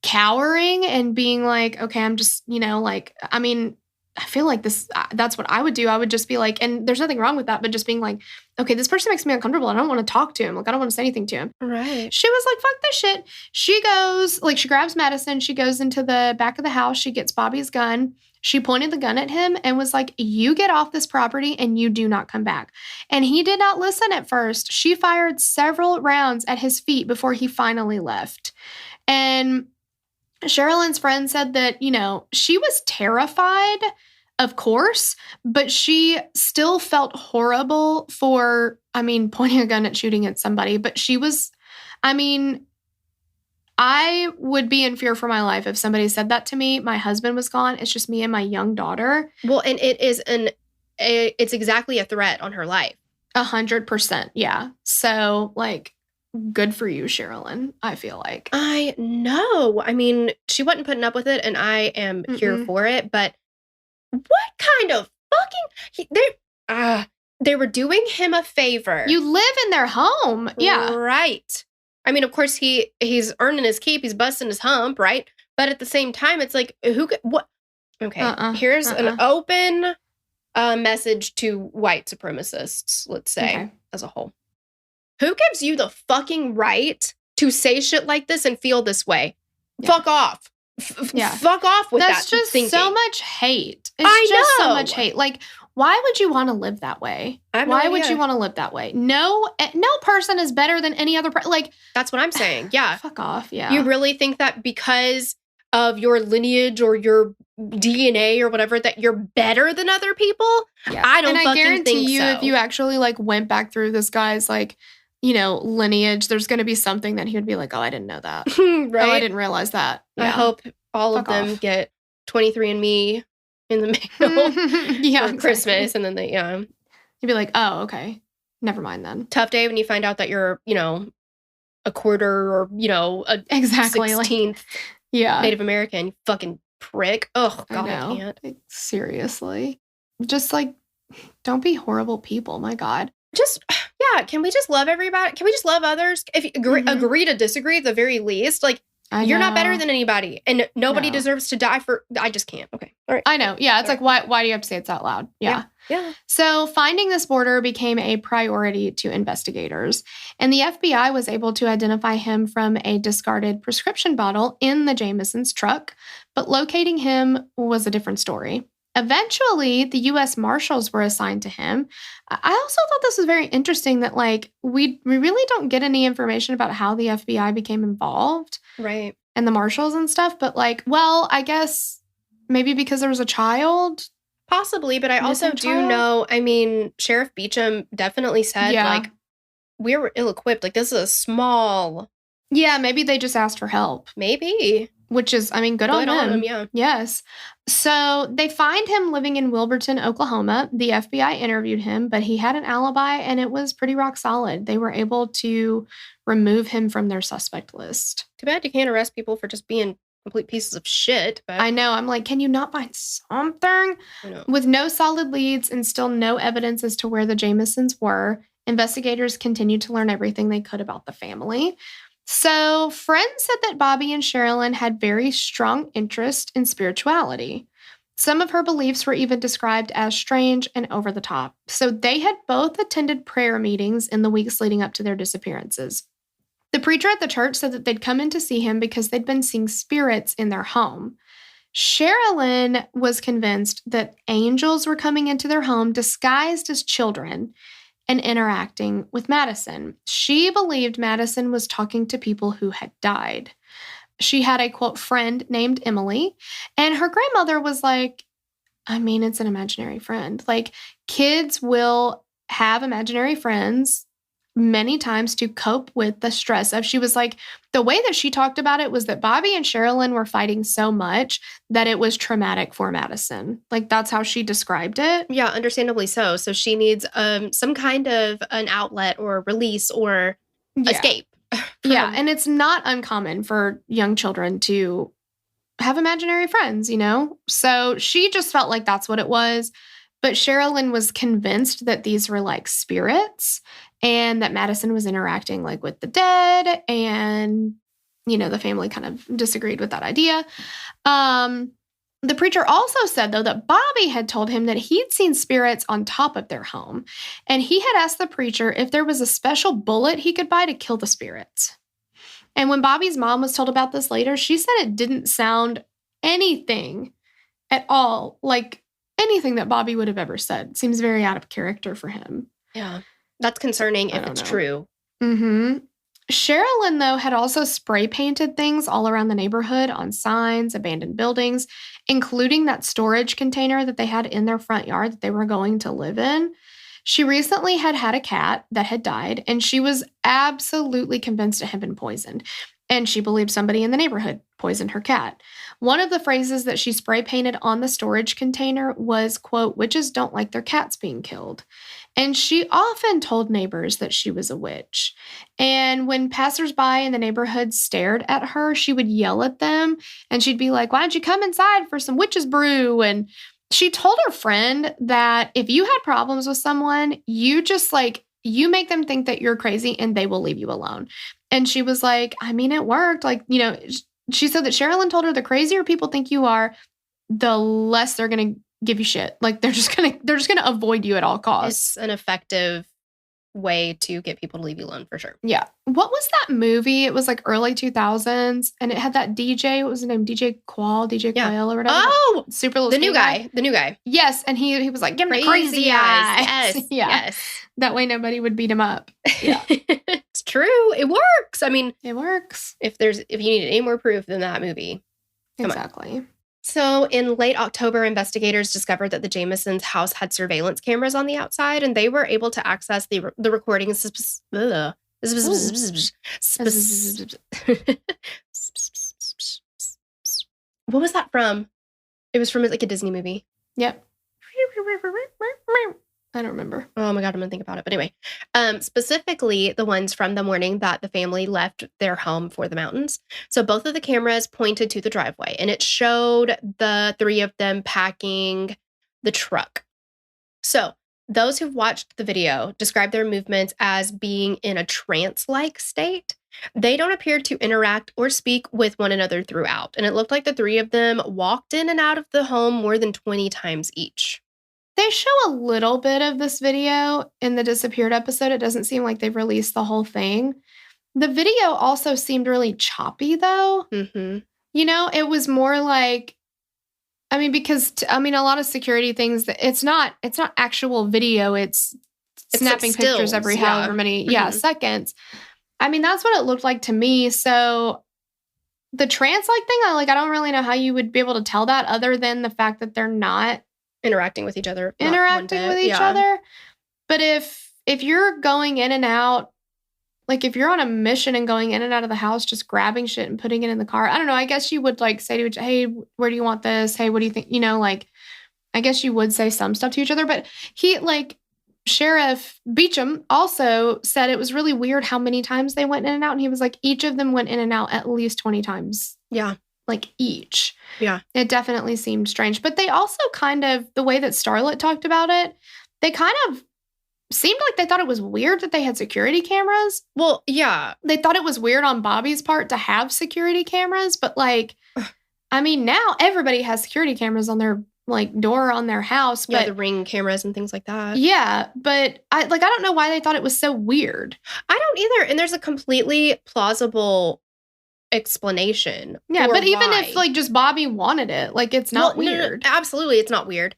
cowering and being like, okay, I'm just, I feel like that's what I would do. I would just be like, and there's nothing wrong with that, but just being like, okay, this person makes me uncomfortable. I don't want to talk to him. Like, I don't want to say anything to him. Right. She was like, fuck this shit. She goes, like, she grabs Madyson. She goes into the back of the house. She gets Bobby's gun. She pointed the gun at him and was like, you get off this property and you do not come back. And he did not listen at first. She fired several rounds at his feet before he finally left. And Sherilynn's friend said that, she was terrified, of course, but she still felt horrible for, pointing a gun at shooting at somebody. But she was, I would be in fear for my life if somebody said that to me. My husband was gone. It's just me and my young daughter. Well, and it is it's exactly a threat on her life. 100%. Yeah. So, like, good for you, Sherilynn, I feel like. I know. She wasn't putting up with it, and I am here for it. But what kind of fucking... They were doing him a favor. You live in their home. Yeah. Right. Of course, he's earning his keep. He's busting his hump, right? But at the same time, it's like, what? Okay, here's an open message to white supremacists, let's say, as a whole. Who gives you the fucking right to say shit like this and feel this way? Yeah. Fuck off. Fuck off with that. That's just thinking. So much hate. It's just so much hate. Like, why would you want to live that way? Why would you want to live that way? No person is better than any other person. Like, that's what I'm saying. Yeah. Fuck off. Yeah. You really think that because of your lineage or your DNA or whatever that you're better than other people? Yeah. I don't and fucking I guarantee think you, so. If you actually like went back through this guy's like, lineage, there's going to be something that he would be like, oh, I didn't know that. Right? Oh, I didn't realize that. Yeah. I hope all of them get 23andMe in the mail for Christmas, and then you'd be like, oh, okay, never mind then. Tough day when you find out that you're a quarter or a 16th Native American. You fucking prick. Oh God, I can't. Like, seriously, just like, don't be horrible people. My God. Just can we just love everybody? Can we just love others? If you agree to disagree at the very least, like. You're not better know. than anybody. And nobody No. deserves to die for... I just can't. Okay. All right. I know. Yeah. It's Sorry. like, why do you have to say it's out loud? Yeah. Yeah. So finding this border became a priority to investigators, and the FBI was able to identify him from a discarded prescription bottle in the Jamisons' truck, but locating him was a different story. Eventually, the U.S. Marshals were assigned to him. I also thought this was very interesting that, like, we really don't get any information about how the FBI became involved. Right. And the Marshals and stuff, but, like, well, I guess maybe because there was a child. Possibly, but I also Missing do child? know, I mean, Sheriff Beecham definitely said, Yeah. like, we were ill-equipped. Like, this is a small... Yeah, maybe they just asked for help. Maybe. Which is, I mean, good on them. Yeah. Yes. So they find him living in Wilburton, Oklahoma. The FBI interviewed him, but he had an alibi and it was pretty rock solid. They were able to remove him from their suspect list. Too bad you can't arrest people for just being complete pieces of shit. But I know. I'm like, can you not find something? I know. With no solid leads and still no evidence as to where the Jamisons were, investigators continued to learn everything they could about the family. So, friends said that Bobby and Sherilynn had very strong interest in spirituality. Some of her beliefs were even described as strange and over the top. So, they had both attended prayer meetings in the weeks leading up to their disappearances. The preacher at the church said that they'd come in to see him because they'd been seeing spirits in their home. Sherilynn was convinced that angels were coming into their home disguised as children and interacting with Madyson. She believed Madyson was talking to people who had died. She had a, quote, friend named Emily, and her grandmother was like, I mean, it's an imaginary friend. Like, kids will have imaginary friends many times to cope with the stress of, she was like, the way that she talked about it was that Bobby and Sherilynn were fighting so much that it was traumatic for Madyson. Like, that's how she described it. Yeah, understandably so. So she needs some kind of an outlet or release or escape. Yeah, and it's not uncommon for young children to have imaginary friends, you know? So she just felt like that's what it was. But Sherilynn was convinced that these were like spirits and that Madyson was interacting like with the dead. And, you know, the family kind of disagreed with that idea. The preacher also said, though, that Bobby had told him that he'd seen spirits on top of their home. And he had asked the preacher if there was a special bullet he could buy to kill the spirits. And when Bobby's mom was told about this later, she said it didn't sound anything at all like anything that Bobby would have ever said. It seems very out of character for him. Yeah. That's concerning if it's true. Mm-hmm. Sherilynn, though, had also spray painted things all around the neighborhood on signs, abandoned buildings, including that storage container that they had in their front yard that they were going to live in. She recently had a cat that had died, and she was absolutely convinced it had been poisoned. And she believed somebody in the neighborhood poisoned her cat. One of the phrases that she spray painted on the storage container was, quote, witches don't like their cats being killed. And she often told neighbors that she was a witch. And when passersby in the neighborhood stared at her, she would yell at them. And she'd be like, why don't you come inside for some witch's brew? And she told her friend that if you had problems with someone, you just like, you make them think that you're crazy and they will leave you alone. And she was like, I mean, it worked. Like, you know, she said that Sherilynn told her the crazier people think you are, the less they're going to give you shit. Like, they're just going to avoid you at all costs. It's an effective way to get people to leave you alone, for sure. Yeah. What was that movie? It was like early 2000s, and it had that DJ. What was his name? DJ Quail or whatever. Oh, super little the new guy. Yes, and he was like, give me crazy eyes. Yes, yeah. yes. That way nobody would beat him up. Yeah. It's true. It works. I mean, it works. If you need any more proof than that movie. Exactly. So in late October, investigators discovered that the Jamisons' house had surveillance cameras on the outside, and they were able to access the recordings. What was that from? It was from like a Disney movie. Yep. I don't remember. Oh my God, I'm going to think about it. But anyway, specifically the ones from the morning that the family left their home for the mountains. So both of the cameras pointed to the driveway, and it showed the three of them packing the truck. So Those who've watched the video describe their movements as being in a trance-like state. They don't appear to interact or speak with one another throughout, and it looked like the three of them walked in and out of the home more than 20 times each. They show a little bit of this video in the disappeared episode. It doesn't seem like they've released the whole thing. The video also seemed really choppy, though. Mm-hmm. You know, it was more like, I mean, because a lot of security things, it's not actual video. It's snapping like pictures stills, every yeah. however many Mhm. seconds. I mean, that's what it looked like to me. So the trance-like thing, I don't really know how you would be able to tell that other than the fact that they're not Interacting with each other. not one interacting bit, with each yeah. other. But if you're going in and out, like if you're on a mission and going in and out of the house, just grabbing shit and putting it in the car, I don't know. I guess you would like say to each, hey, where do you want this? Hey, what do you think? You know, like, I guess you would say some stuff to each other. But he, like, Sheriff Beecham also said it was really weird how many times they went in and out. And he was like, each of them went in and out at least 20 times. Yeah. Like each. Yeah. It definitely seemed strange. But they also kind of, the way that Starlet talked about it, they kind of seemed like they thought it was weird that they had security cameras. Well, yeah. They thought it was weird on Bobby's part to have security cameras. But like, I mean, now everybody has security cameras on their like door on their house. But Yeah, the Ring cameras and things like that. yeah, but I don't know why they thought it was so weird. I don't either. And there's a completely plausible explanation. Yeah, for but even why. if like just Bobby wanted it, like it's not Well, no, weird. absolutely, it's not weird.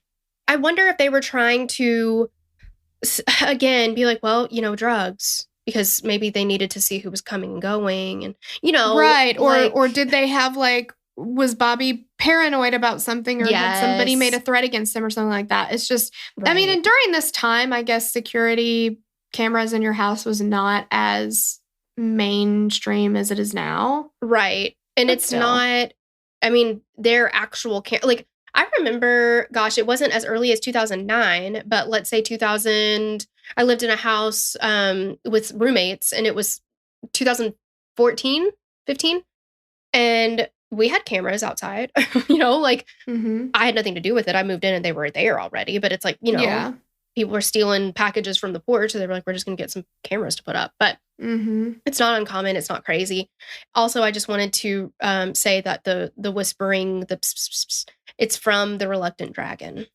I wonder if they were trying to, again, be like, well, you know, drugs. Because maybe they needed to see who was coming and going. And, you know. Right. like- Or did they have like, was Bobby paranoid about something or had somebody Yes. made a threat against him or something like that? It's just, I mean, Right. and during this time, I guess security cameras in your house was not as mainstream as it is now. Right. And But it's still. not, I mean, their actual, like, I remember, gosh, it wasn't as early as 2009, but let's say 2000, I lived in a house with roommates and it was 2014, 15. And we had cameras outside, you know, like Mm-hmm. I had nothing to do with it. I moved in and they were there already, but it's like, you know, Yeah. people were stealing packages from the porch. So they were like, we're just going to get some cameras to put up. But Mm-hmm. it's not uncommon. It's not crazy. Also, I just wanted to say that the whispering, the pss, pss, pss, it's from The Reluctant Dragon.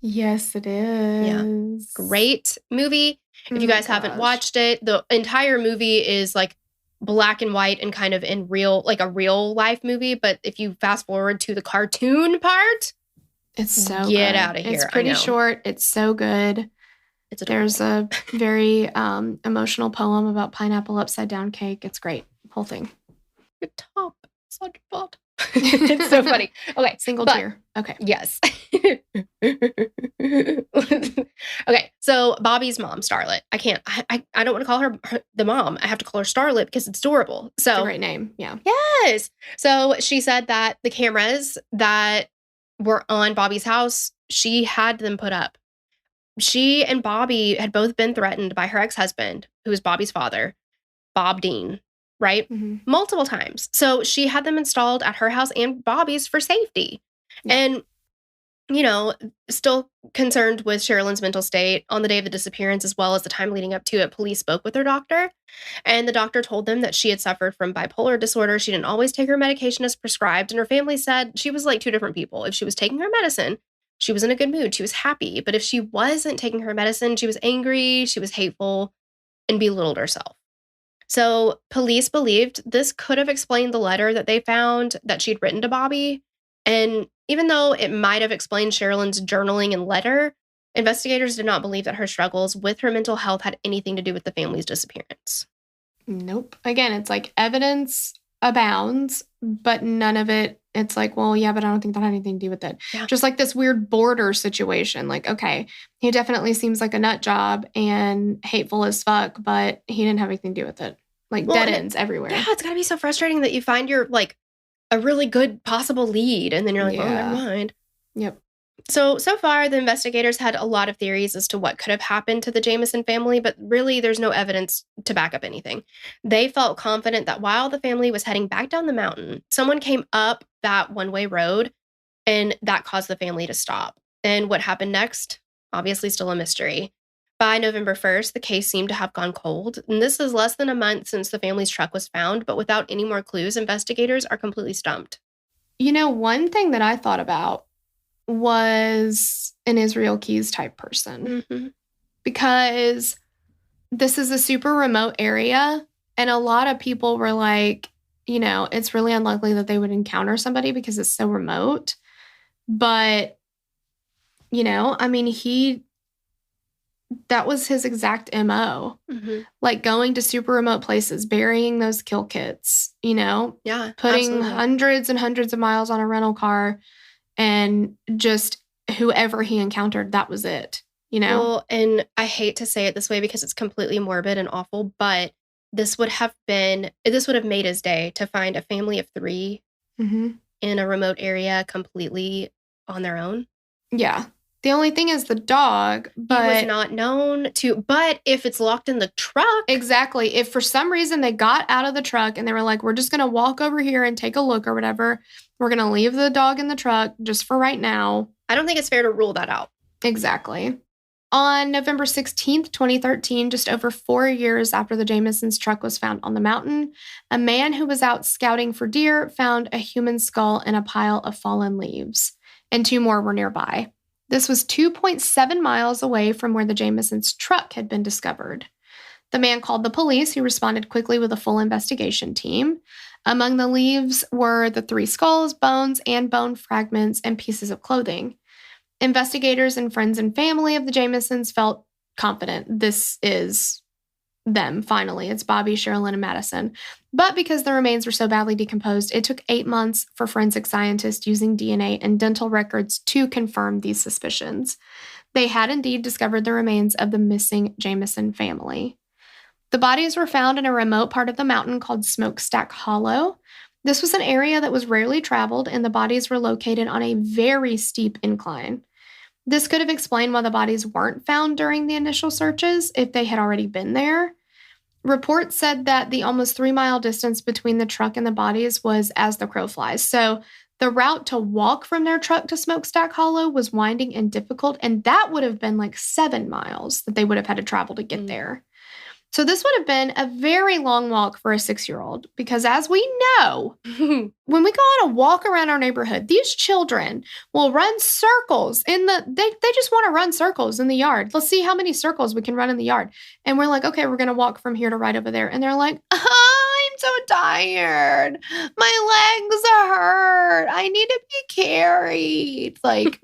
Yes, it is. Great movie. If Oh you my guys haven't gosh. watched it, the entire movie is like black and white and kind of in real, like a real life movie. But if you fast forward to the cartoon part, It's so Get good. outta here, It's I pretty know. short. It's so good. it's adorable. There's a very emotional poem about pineapple upside down cake. It's great. Whole thing. Good top. Such bot. It's so funny. Okay. Single but- tear. Okay. Yes. Okay, so Bobby's mom, Starlet. I can't. I don't want to call her the mom. I have to call her Starlet because it's adorable. It's a So great name. Yeah. yes. So she said that the cameras that were on Bobby's house, she had them put up. She and Bobby had both been threatened by her ex-husband, who was Bobby's father, Bob Dean, right? Mm-hmm. Multiple times. So she had them installed at her house and Bobby's for safety. Yeah. And, you know, still concerned with Sherilynn's mental state on the day of the disappearance, as well as the time leading up to it, police spoke with her doctor. And the doctor told them that she had suffered from bipolar disorder. She didn't always take her medication as prescribed. And her family said she was like two different people. If she was taking her medicine, she was in a good mood. She was happy. But if she wasn't taking her medicine, she was angry, she was hateful, and belittled herself. So police believed this could have explained the letter that they found that she'd written to Bobby. And even though it might have explained Sherilynn's journaling and letter, investigators did not believe that her struggles with her mental health had anything to do with the family's disappearance. Nope. Again, it's like evidence abounds, but none of it. It's like, well, yeah, but I don't think that had anything to do with it. Yeah. Just like this weird border situation. Like, okay, he definitely seems like a nut job and hateful as fuck, but he didn't have anything to do with it. Like Well, dead and ends everywhere. Yeah, it's got to be so frustrating that you find your, like, a really good possible lead, and then you're like, oh, Yeah. never mind. Yep. So far, the investigators had a lot of theories as to what could have happened to the Jamison family, but really there's no evidence to back up anything. They felt confident that while the family was heading back down the mountain, someone came up that one-way road, and that caused the family to stop. And what happened next? Obviously still a mystery. By November 1st, the case seemed to have gone cold, and this is less than a month since the family's truck was found, but without any more clues, investigators are completely stumped. You know, one thing that I thought about was an Israel Keys type person. Mm-hmm. Because this is a super remote area, and a lot of people were like, you know, it's really unlikely that they would encounter somebody because it's so remote. But, you know, I mean, that was his exact MO. Mm-hmm. Like going to super remote places, burying those kill kits, you know? Yeah, putting absolutely. hundreds and hundreds of miles on a rental car, and just whoever he encountered, that was it, you know? Well, and I hate to say it this way because it's completely morbid and awful, but this would have made his day to find a family of 3 Mm-hmm. in a remote area completely on their own. Yeah. The only thing is the dog, but he was not known to. But if it's locked in the truck, exactly. If for some reason they got out of the truck and they were like, we're just going to walk over here and take a look or whatever, we're going to leave the dog in the truck just for right now. I don't think it's fair to rule that out. Exactly. On November 16th, 2013, just over 4 years after the Jamisons' truck was found on the mountain, a man who was out scouting for deer found a human skull in a pile of fallen leaves, and 2 more were nearby. This was 2.7 miles away from where the Jamisons' truck had been discovered. The man called the police, who responded quickly with a full investigation team. Among the leaves were the 3 skulls, bones, and bone fragments, and pieces of clothing. Investigators and friends and family of the Jamisons felt confident this is them, finally. It's Bobby, Sherilynn, and Madyson. But because the remains were so badly decomposed, it took 8 months for forensic scientists using DNA and dental records to confirm these suspicions. They had indeed discovered the remains of the missing Jamison family. The bodies were found in a remote part of the mountain called Smokestack Hollow. This was an area that was rarely traveled, and the bodies were located on a very steep incline. This could have explained why the bodies weren't found during the initial searches if they had already been there. Reports said that the almost 3-mile distance between the truck and the bodies was as the crow flies. So the route to walk from their truck to Smokestack Hollow was winding and difficult, and that would have been like 7 miles that they would have had to travel to get there. So this would have been a very long walk for a 6-year-old because, as we know, when we go on a walk around our neighborhood, these children will run circles they just want to run circles in the yard. Let's see how many circles we can run in the yard. And we're like, okay, we're going to walk from here to right over there. And they're like, I'm so tired. My legs hurt. I need to be carried. Like,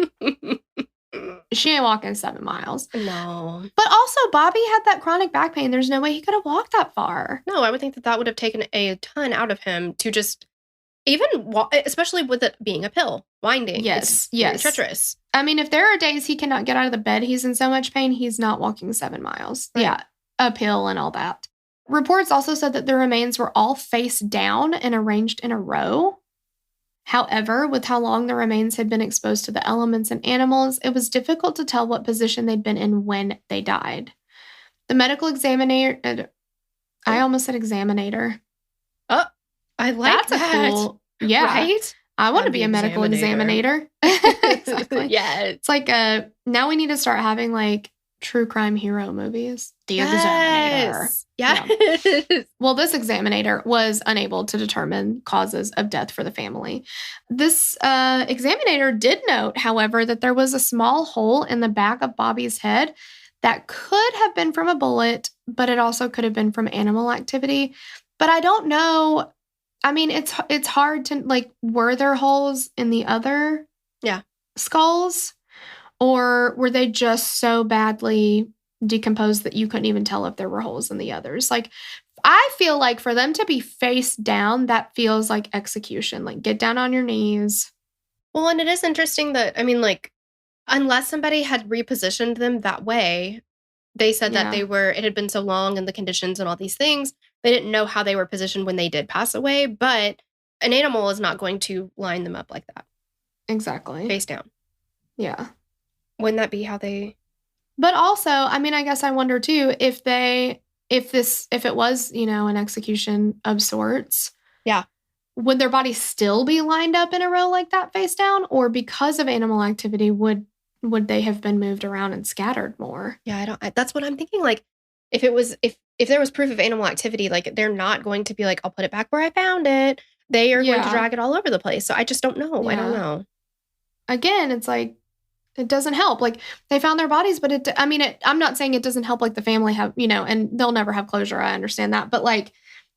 she ain't walking 7 miles. No. But also, Bobby had that chronic back pain. There's no way he could have walked that far. No, I would think that would have taken a ton out of him to just even walk, especially with it being uphill, winding. Yes. It's treacherous. I mean, if there are days he cannot get out of the bed, he's in so much pain, he's not walking 7 miles. Right. Yeah, uphill and all that. Reports also said that the remains were all face down and arranged in a row. However, with how long the remains had been exposed to the elements and animals, it was difficult to tell what position they'd been in when they died. The medical examiner, I almost said examinator. Oh, I like That's that. a cool, yeah. Right? I want to be a medical examiner. Exactly. Yeah. It's like now we need to start having like true crime hero movies. The examiner. Yes. Yeah. Well, this examiner was unable to determine causes of death for the family. This examiner did note, however, that there was a small hole in the back of Bobby's head that could have been from a bullet, but it also could have been from animal activity. But I don't know. I mean, it's hard to, like, were there holes in the other skulls? Or were they just so badly decomposed that you couldn't even tell if there were holes in the others? Like, I feel like for them to be face down, that feels like execution. Like, get down on your knees. Well, and it is interesting that, I mean, like, unless somebody had repositioned them that way, they said that it had been so long and the conditions and all these things, they didn't know how they were positioned when they did pass away. But an animal is not going to line them up like that. Exactly. Face down. Yeah. Wouldn't that be how they... But also, I mean, I guess I wonder too, if it was, you know, an execution of sorts. Yeah. Would their bodies still be lined up in a row like that face down? Or because of animal activity, would would they have been moved around and scattered more? Yeah, that's what I'm thinking. Like, if there was proof of animal activity, like, they're not going to be like, I'll put it back where I found it. They are going to drag it all over the place. So I just don't know. I don't know. Again, it's like, it doesn't help. Like, they found their bodies, but I'm not saying it doesn't help, like, the family have, and they'll never have closure. I understand that. But, like,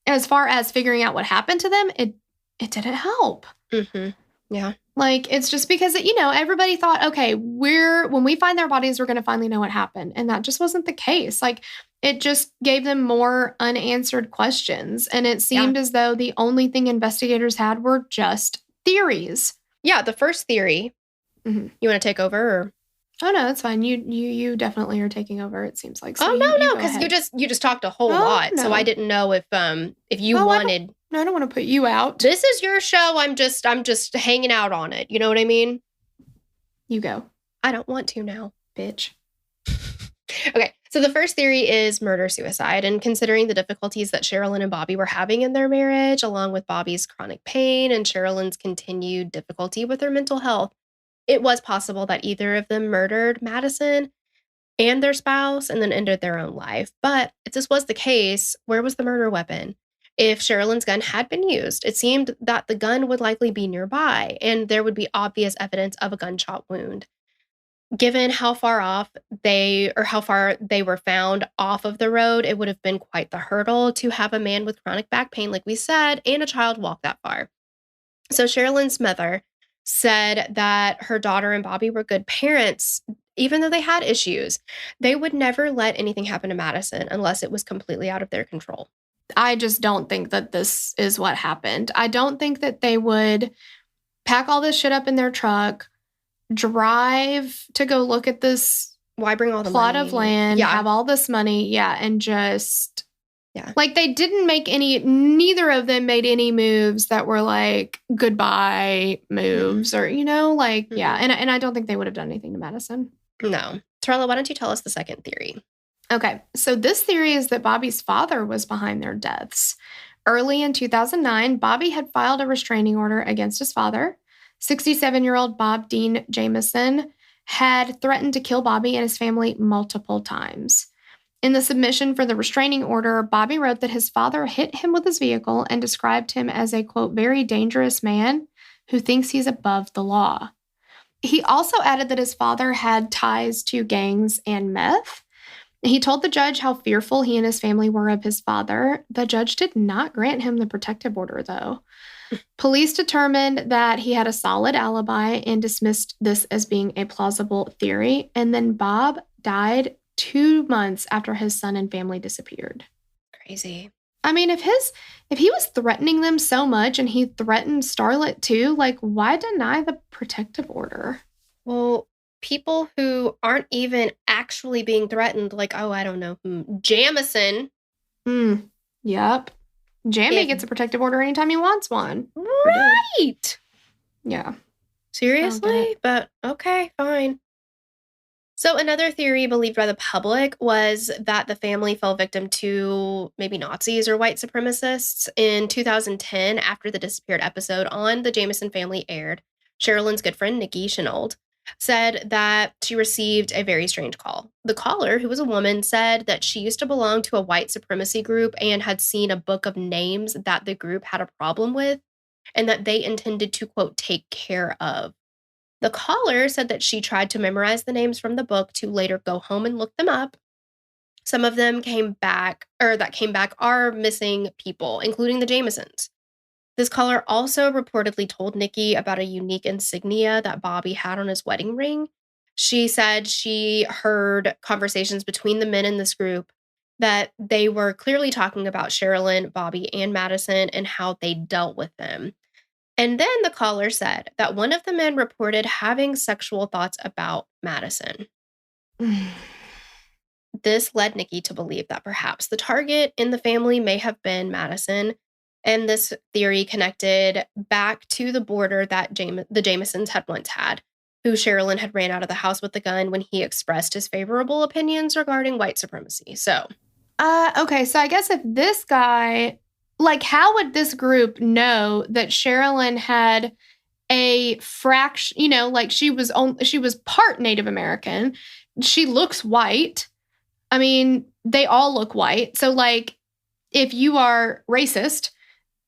as far as figuring out what happened to them, it didn't help. Mm-hmm. Yeah. Like, it's just because, everybody thought, okay, when we find their bodies, we're going to finally know what happened. And that just wasn't the case. Like, it just gave them more unanswered questions. And it seemed as though the only thing investigators had were just theories. Yeah, the first theory. Mm-hmm. You want to take over? Or? Oh, no, that's fine. You definitely are taking over, it seems like. So no, because you just talked a whole lot. No. So I didn't know if you wanted... I don't want to put you out. This is your show. I'm just hanging out on it. You know what I mean? You go. I don't want to now. Bitch. Okay, so the first theory is murder-suicide. And considering the difficulties that Sherilynn and Bobby were having in their marriage, along with Bobby's chronic pain and Sherilynn's continued difficulty with her mental health, it was possible that either of them murdered Madyson and their spouse and then ended their own life. But if this was the case, where was the murder weapon? If Sherilynn's gun had been used, it seemed that the gun would likely be nearby, and there would be obvious evidence of a gunshot wound. Given how far they were found off of the road, it would have been quite the hurdle to have a man with chronic back pain, like we said, and a child walk that far. So Sherilynn's mother said that her daughter and Bobby were good parents, even though they had issues. They would never let anything happen to Madyson unless it was completely out of their control. I just don't think that this is what happened. I don't think that they would pack all this shit up in their truck, drive to go look at this bring all the plot money? Of land, have all this money, and just... Yeah. Like, they didn't make neither of them made any moves that were, like, goodbye moves or, And I don't think they would have done anything to Madyson. No. Torella, why don't you tell us the second theory? Okay, so this theory is that Bobby's father was behind their deaths. Early in 2009, Bobby had filed a restraining order against his father. 67-year-old Bob Dean Jamison had threatened to kill Bobby and his family multiple times. In the submission for the restraining order, Bobby wrote that his father hit him with his vehicle and described him as a, quote, very dangerous man who thinks he's above the law. He also added that his father had ties to gangs and meth. He told the judge how fearful he and his family were of his father. The judge did not grant him the protective order, though. Police determined that he had a solid alibi and dismissed this as being a plausible theory. And then Bob died 2 months after his son and family disappeared. Crazy. I mean, if he was threatening them so much and he threatened Starlet too, like, why deny the protective order? Well, people who aren't even actually being threatened, like, oh, I don't know, Jamison. Yep. Jamie gets a protective order anytime he wants one. Right. Yeah. Seriously? But okay, fine. So another theory believed by the public was that the family fell victim to maybe Nazis or white supremacists. In 2010, after the disappeared episode on The Jamison Family aired, Sherilynn's good friend, Nikki Chenault, said that she received a very strange call. The caller, who was a woman, said that she used to belong to a white supremacy group and had seen a book of names that the group had a problem with and that they intended to, quote, take care of. The caller said that she tried to memorize the names from the book to later go home and look them up. Some of them came back are missing people, including the Jamisons. This caller also reportedly told Nikki about a unique insignia that Bobby had on his wedding ring. She said she heard conversations between the men in this group that they were clearly talking about Sherilynn, Bobby, and Madyson and how they dealt with them. And then the caller said that one of the men reported having sexual thoughts about Madyson. This led Nikki to believe that perhaps the target in the family may have been Madyson, and this theory connected back to the border that the Jamisons had once had, who Sherilynn had ran out of the house with the gun when he expressed his favorable opinions regarding white supremacy. So, okay, so I guess if this guy, like, how would this group know that Sherilynn had a fraction, you know, like she was part Native American. She looks white. I mean, they all look white. So like, if you are racist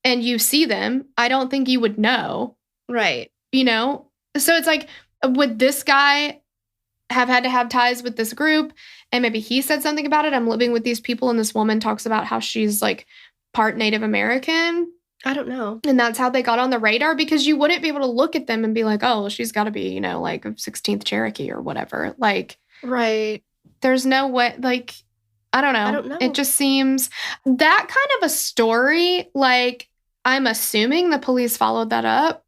and you see them, I don't think you would know. Right. You know? So it's like, would this guy have had to have ties with this group? And maybe he said something about it. I'm living with these people, and this woman talks about how she's like part Native American. I don't know. And that's how they got on the radar, because you wouldn't be able to look at them and be like, oh, she's got to be, you know, like a 16th Cherokee or whatever. Like, right. There's no way, like, I don't know. It just seems that kind of a story, like, I'm assuming the police followed that up,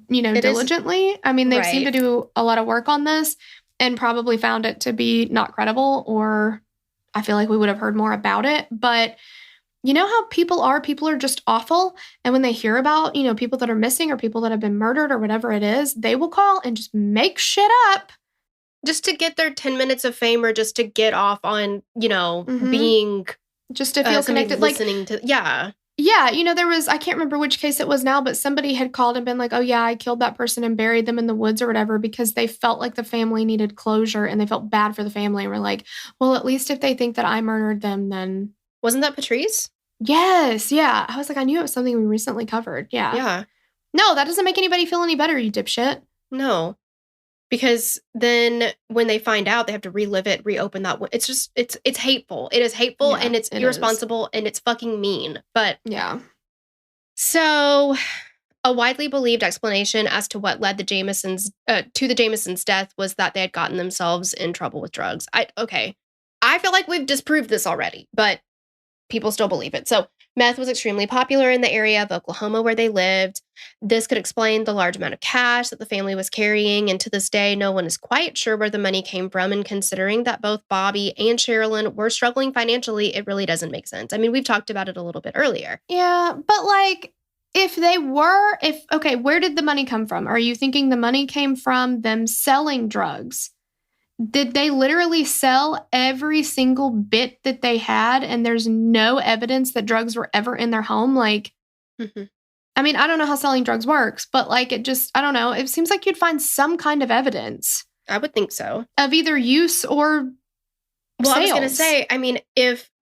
you know, diligently. I mean, they seem to do a lot of work on this and probably found it to be not credible, or I feel like we would have heard more about it. But you know how people are just awful. And when they hear about, you know, people that are missing or people that have been murdered or whatever it is, they will call and just make shit up. Just to get their 10 minutes of fame, or just to get off on, you know, being... Just to feel connected. Listening to... Yeah. Yeah, you know, there was, I can't remember which case it was now, but somebody had called and been like, oh yeah, I killed that person and buried them in the woods or whatever, because they felt like the family needed closure and they felt bad for the family. And we're like, well, at least if they think that I murdered them, then... Wasn't that Patrice? Yes, yeah. I was like, I knew it was something we recently covered. Yeah. Yeah. No, that doesn't make anybody feel any better, you dipshit. No. Because then when they find out, they have to relive it, reopen that. It's just, it's hateful. It is hateful, and it's irresponsible, and it's fucking mean. But yeah. So a widely believed explanation as to what led the Jamisons to the Jamisons' death was that they had gotten themselves in trouble with drugs. I feel like we've disproved this already, but people still believe it. So meth was extremely popular in the area of Oklahoma where they lived. This could explain the large amount of cash that the family was carrying. And to this day, no one is quite sure where the money came from. And considering that both Bobby and Sherilynn were struggling financially, it really doesn't make sense. I mean, we've talked about it a little bit earlier. Yeah, but like, where did the money come from? Are you thinking the money came from them selling drugs? Did they literally sell every single bit that they had, and there's no evidence that drugs were ever in their home? Like, I mean, I don't know how selling drugs works, but like, it just, I don't know. It seems like you'd find some kind of evidence. I would think so. Of either use or sales. I was going to say, I mean,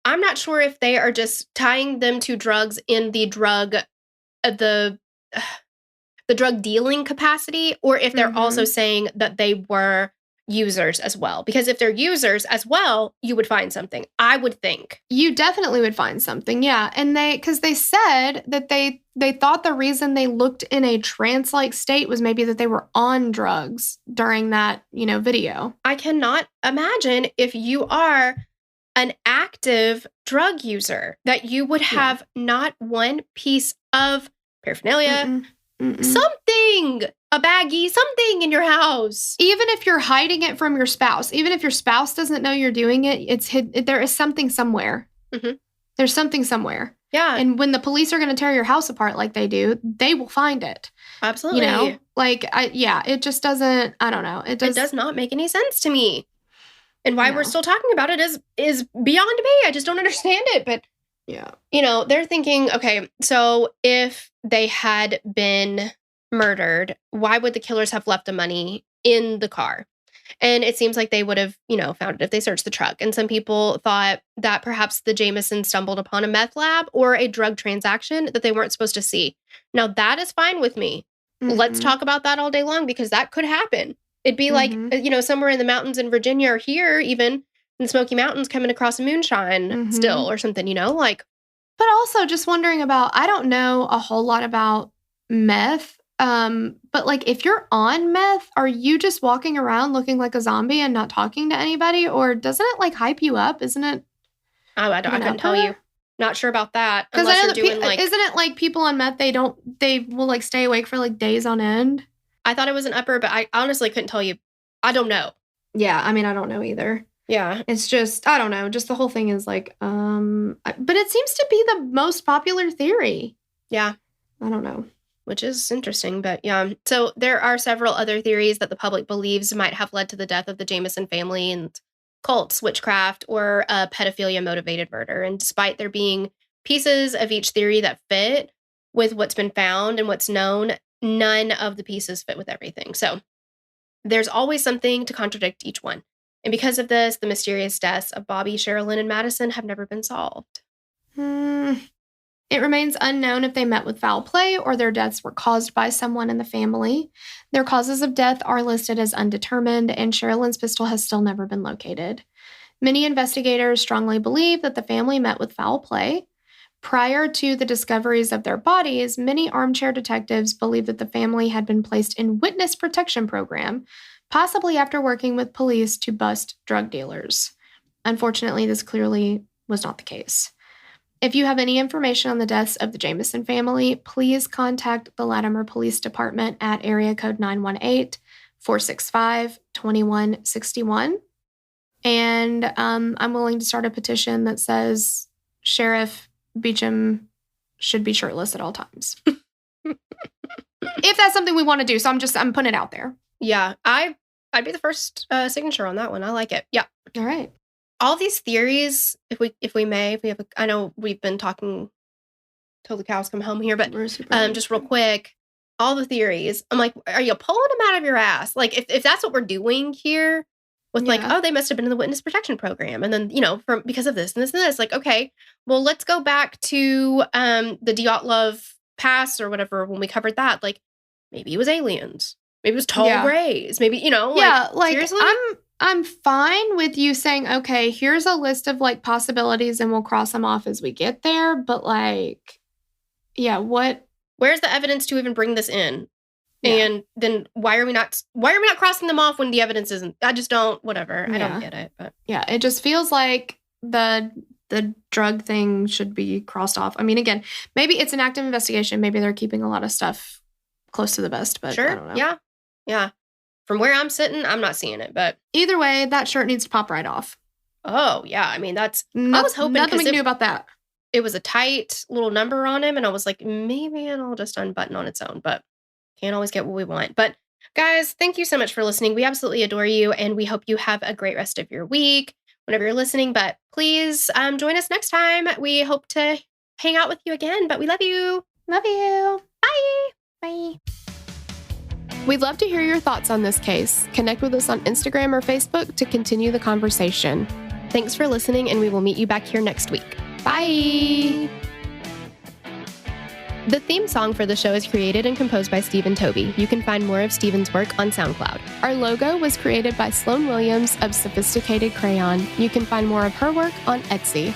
I'm not sure if they are just tying them to drugs in the drug dealing capacity, or if they're also saying that they were users as well. Because if they're users as well, you would find something, I would think. You definitely would find something, yeah. And because they said that they thought the reason they looked in a trance-like state was maybe that they were on drugs during that, you know, video. I cannot imagine, if you are an active drug user, that you would have not one piece of paraphernalia, something, a baggie, something in your house. Even if you're hiding it from your spouse, even if your spouse doesn't know you're doing it, there is something somewhere. There's something somewhere. Yeah. And when the police are going to tear your house apart like they do, they will find it. Absolutely. You know, like, it just doesn't, I don't know. It does not make any sense to me. And why we're still talking about it is beyond me. I just don't understand it. But yeah, you know, they're thinking, okay, so if they had been murdered, why would the killers have left the money in the car? And it seems like they would have, you know, found it if they searched the truck. And some people thought that perhaps the Jamisons stumbled upon a meth lab or a drug transaction that they weren't supposed to see. Now, that is fine with me. Let's talk about that all day long, because that could happen. It'd be like, you know, somewhere in the mountains in Virginia, or here even in the Smoky Mountains, coming across a moonshine still or something, you know, like. But also just wondering about, I don't know a whole lot about meth. But like, if you're on meth, are you just walking around looking like a zombie and not talking to anybody? Or doesn't it like hype you up? Isn't it? I couldn't tell you. Not sure about that. Because I know that isn't it like people on meth, they will like stay awake for like days on end? I thought it was an upper, but I honestly couldn't tell you. I don't know. Yeah, I mean, I don't know either. Yeah. It's just, I don't know. Just the whole thing is like, but it seems to be the most popular theory. Yeah. I don't know. Which is interesting, but yeah. So there are several other theories that the public believes might have led to the death of the Jamison family, and cults, witchcraft, or a pedophilia-motivated murder. And despite there being pieces of each theory that fit with what's been found and what's known, none of the pieces fit with everything. So there's always something to contradict each one. And because of this, the mysterious deaths of Bobby, Sherilynn, and Madyson have never been solved. It remains unknown if they met with foul play or their deaths were caused by someone in the family. Their causes of death are listed as undetermined, and Sherilynn's pistol has still never been located. Many investigators strongly believe that the family met with foul play. Prior to the discoveries of their bodies, many armchair detectives believed that the family had been placed in witness protection program, possibly after working with police to bust drug dealers. Unfortunately, this clearly was not the case. If you have any information on the deaths of the Jamison family, please contact the Latimer Police Department at area code 918-465-2161. And I'm willing to start a petition that says Sheriff Beecham should be shirtless at all times. If that's something we want to do. So I'm putting it out there. Yeah, I'd be the first signature on that one. I like it. Yeah. All right. All these theories, I know we've been talking till the cows come home here, but just real quick, all the theories, I'm like, are you pulling them out of your ass? Like, if that's what we're doing here with like, oh, they must have been in the witness protection program. And then, because of this and this and this, like, okay, well, let's go back to the Dyatlov Pass or whatever when we covered that. Like, maybe it was aliens. Maybe it was tall grays. Maybe, seriously? I'm fine with you saying, okay, here's a list of like possibilities and we'll cross them off as we get there. But like, where's the evidence to even bring this in? Yeah. And then why are we not crossing them off when the evidence isn't? I just don't, whatever. I don't get it. But yeah, it just feels like the drug thing should be crossed off. I mean, again, maybe it's an active investigation. Maybe they're keeping a lot of stuff close to the vest, but sure. I don't know. Yeah. From where I'm sitting, I'm not seeing it, but either way, that shirt needs to pop right off. Oh, yeah. I mean, I was hoping nothing we can do about that. It was a tight little number on him, and I was like, maybe it'll just unbutton on its own, but can't always get what we want. But guys, thank you so much for listening. We absolutely adore you, and we hope you have a great rest of your week whenever you're listening. But please join us next time. We hope to hang out with you again, but we love you. Love you. Bye. Bye. We'd love to hear your thoughts on this case. Connect with us on Instagram or Facebook to continue the conversation. Thanks for listening, and we will meet you back here next week. Bye! The theme song for the show is created and composed by Stephen Toby. You can find more of Stephen's work on SoundCloud. Our logo was created by Sloan Williams of Sophisticated Crayon. You can find more of her work on Etsy.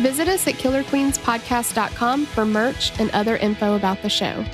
Visit us at killerqueenspodcast.com for merch and other info about the show.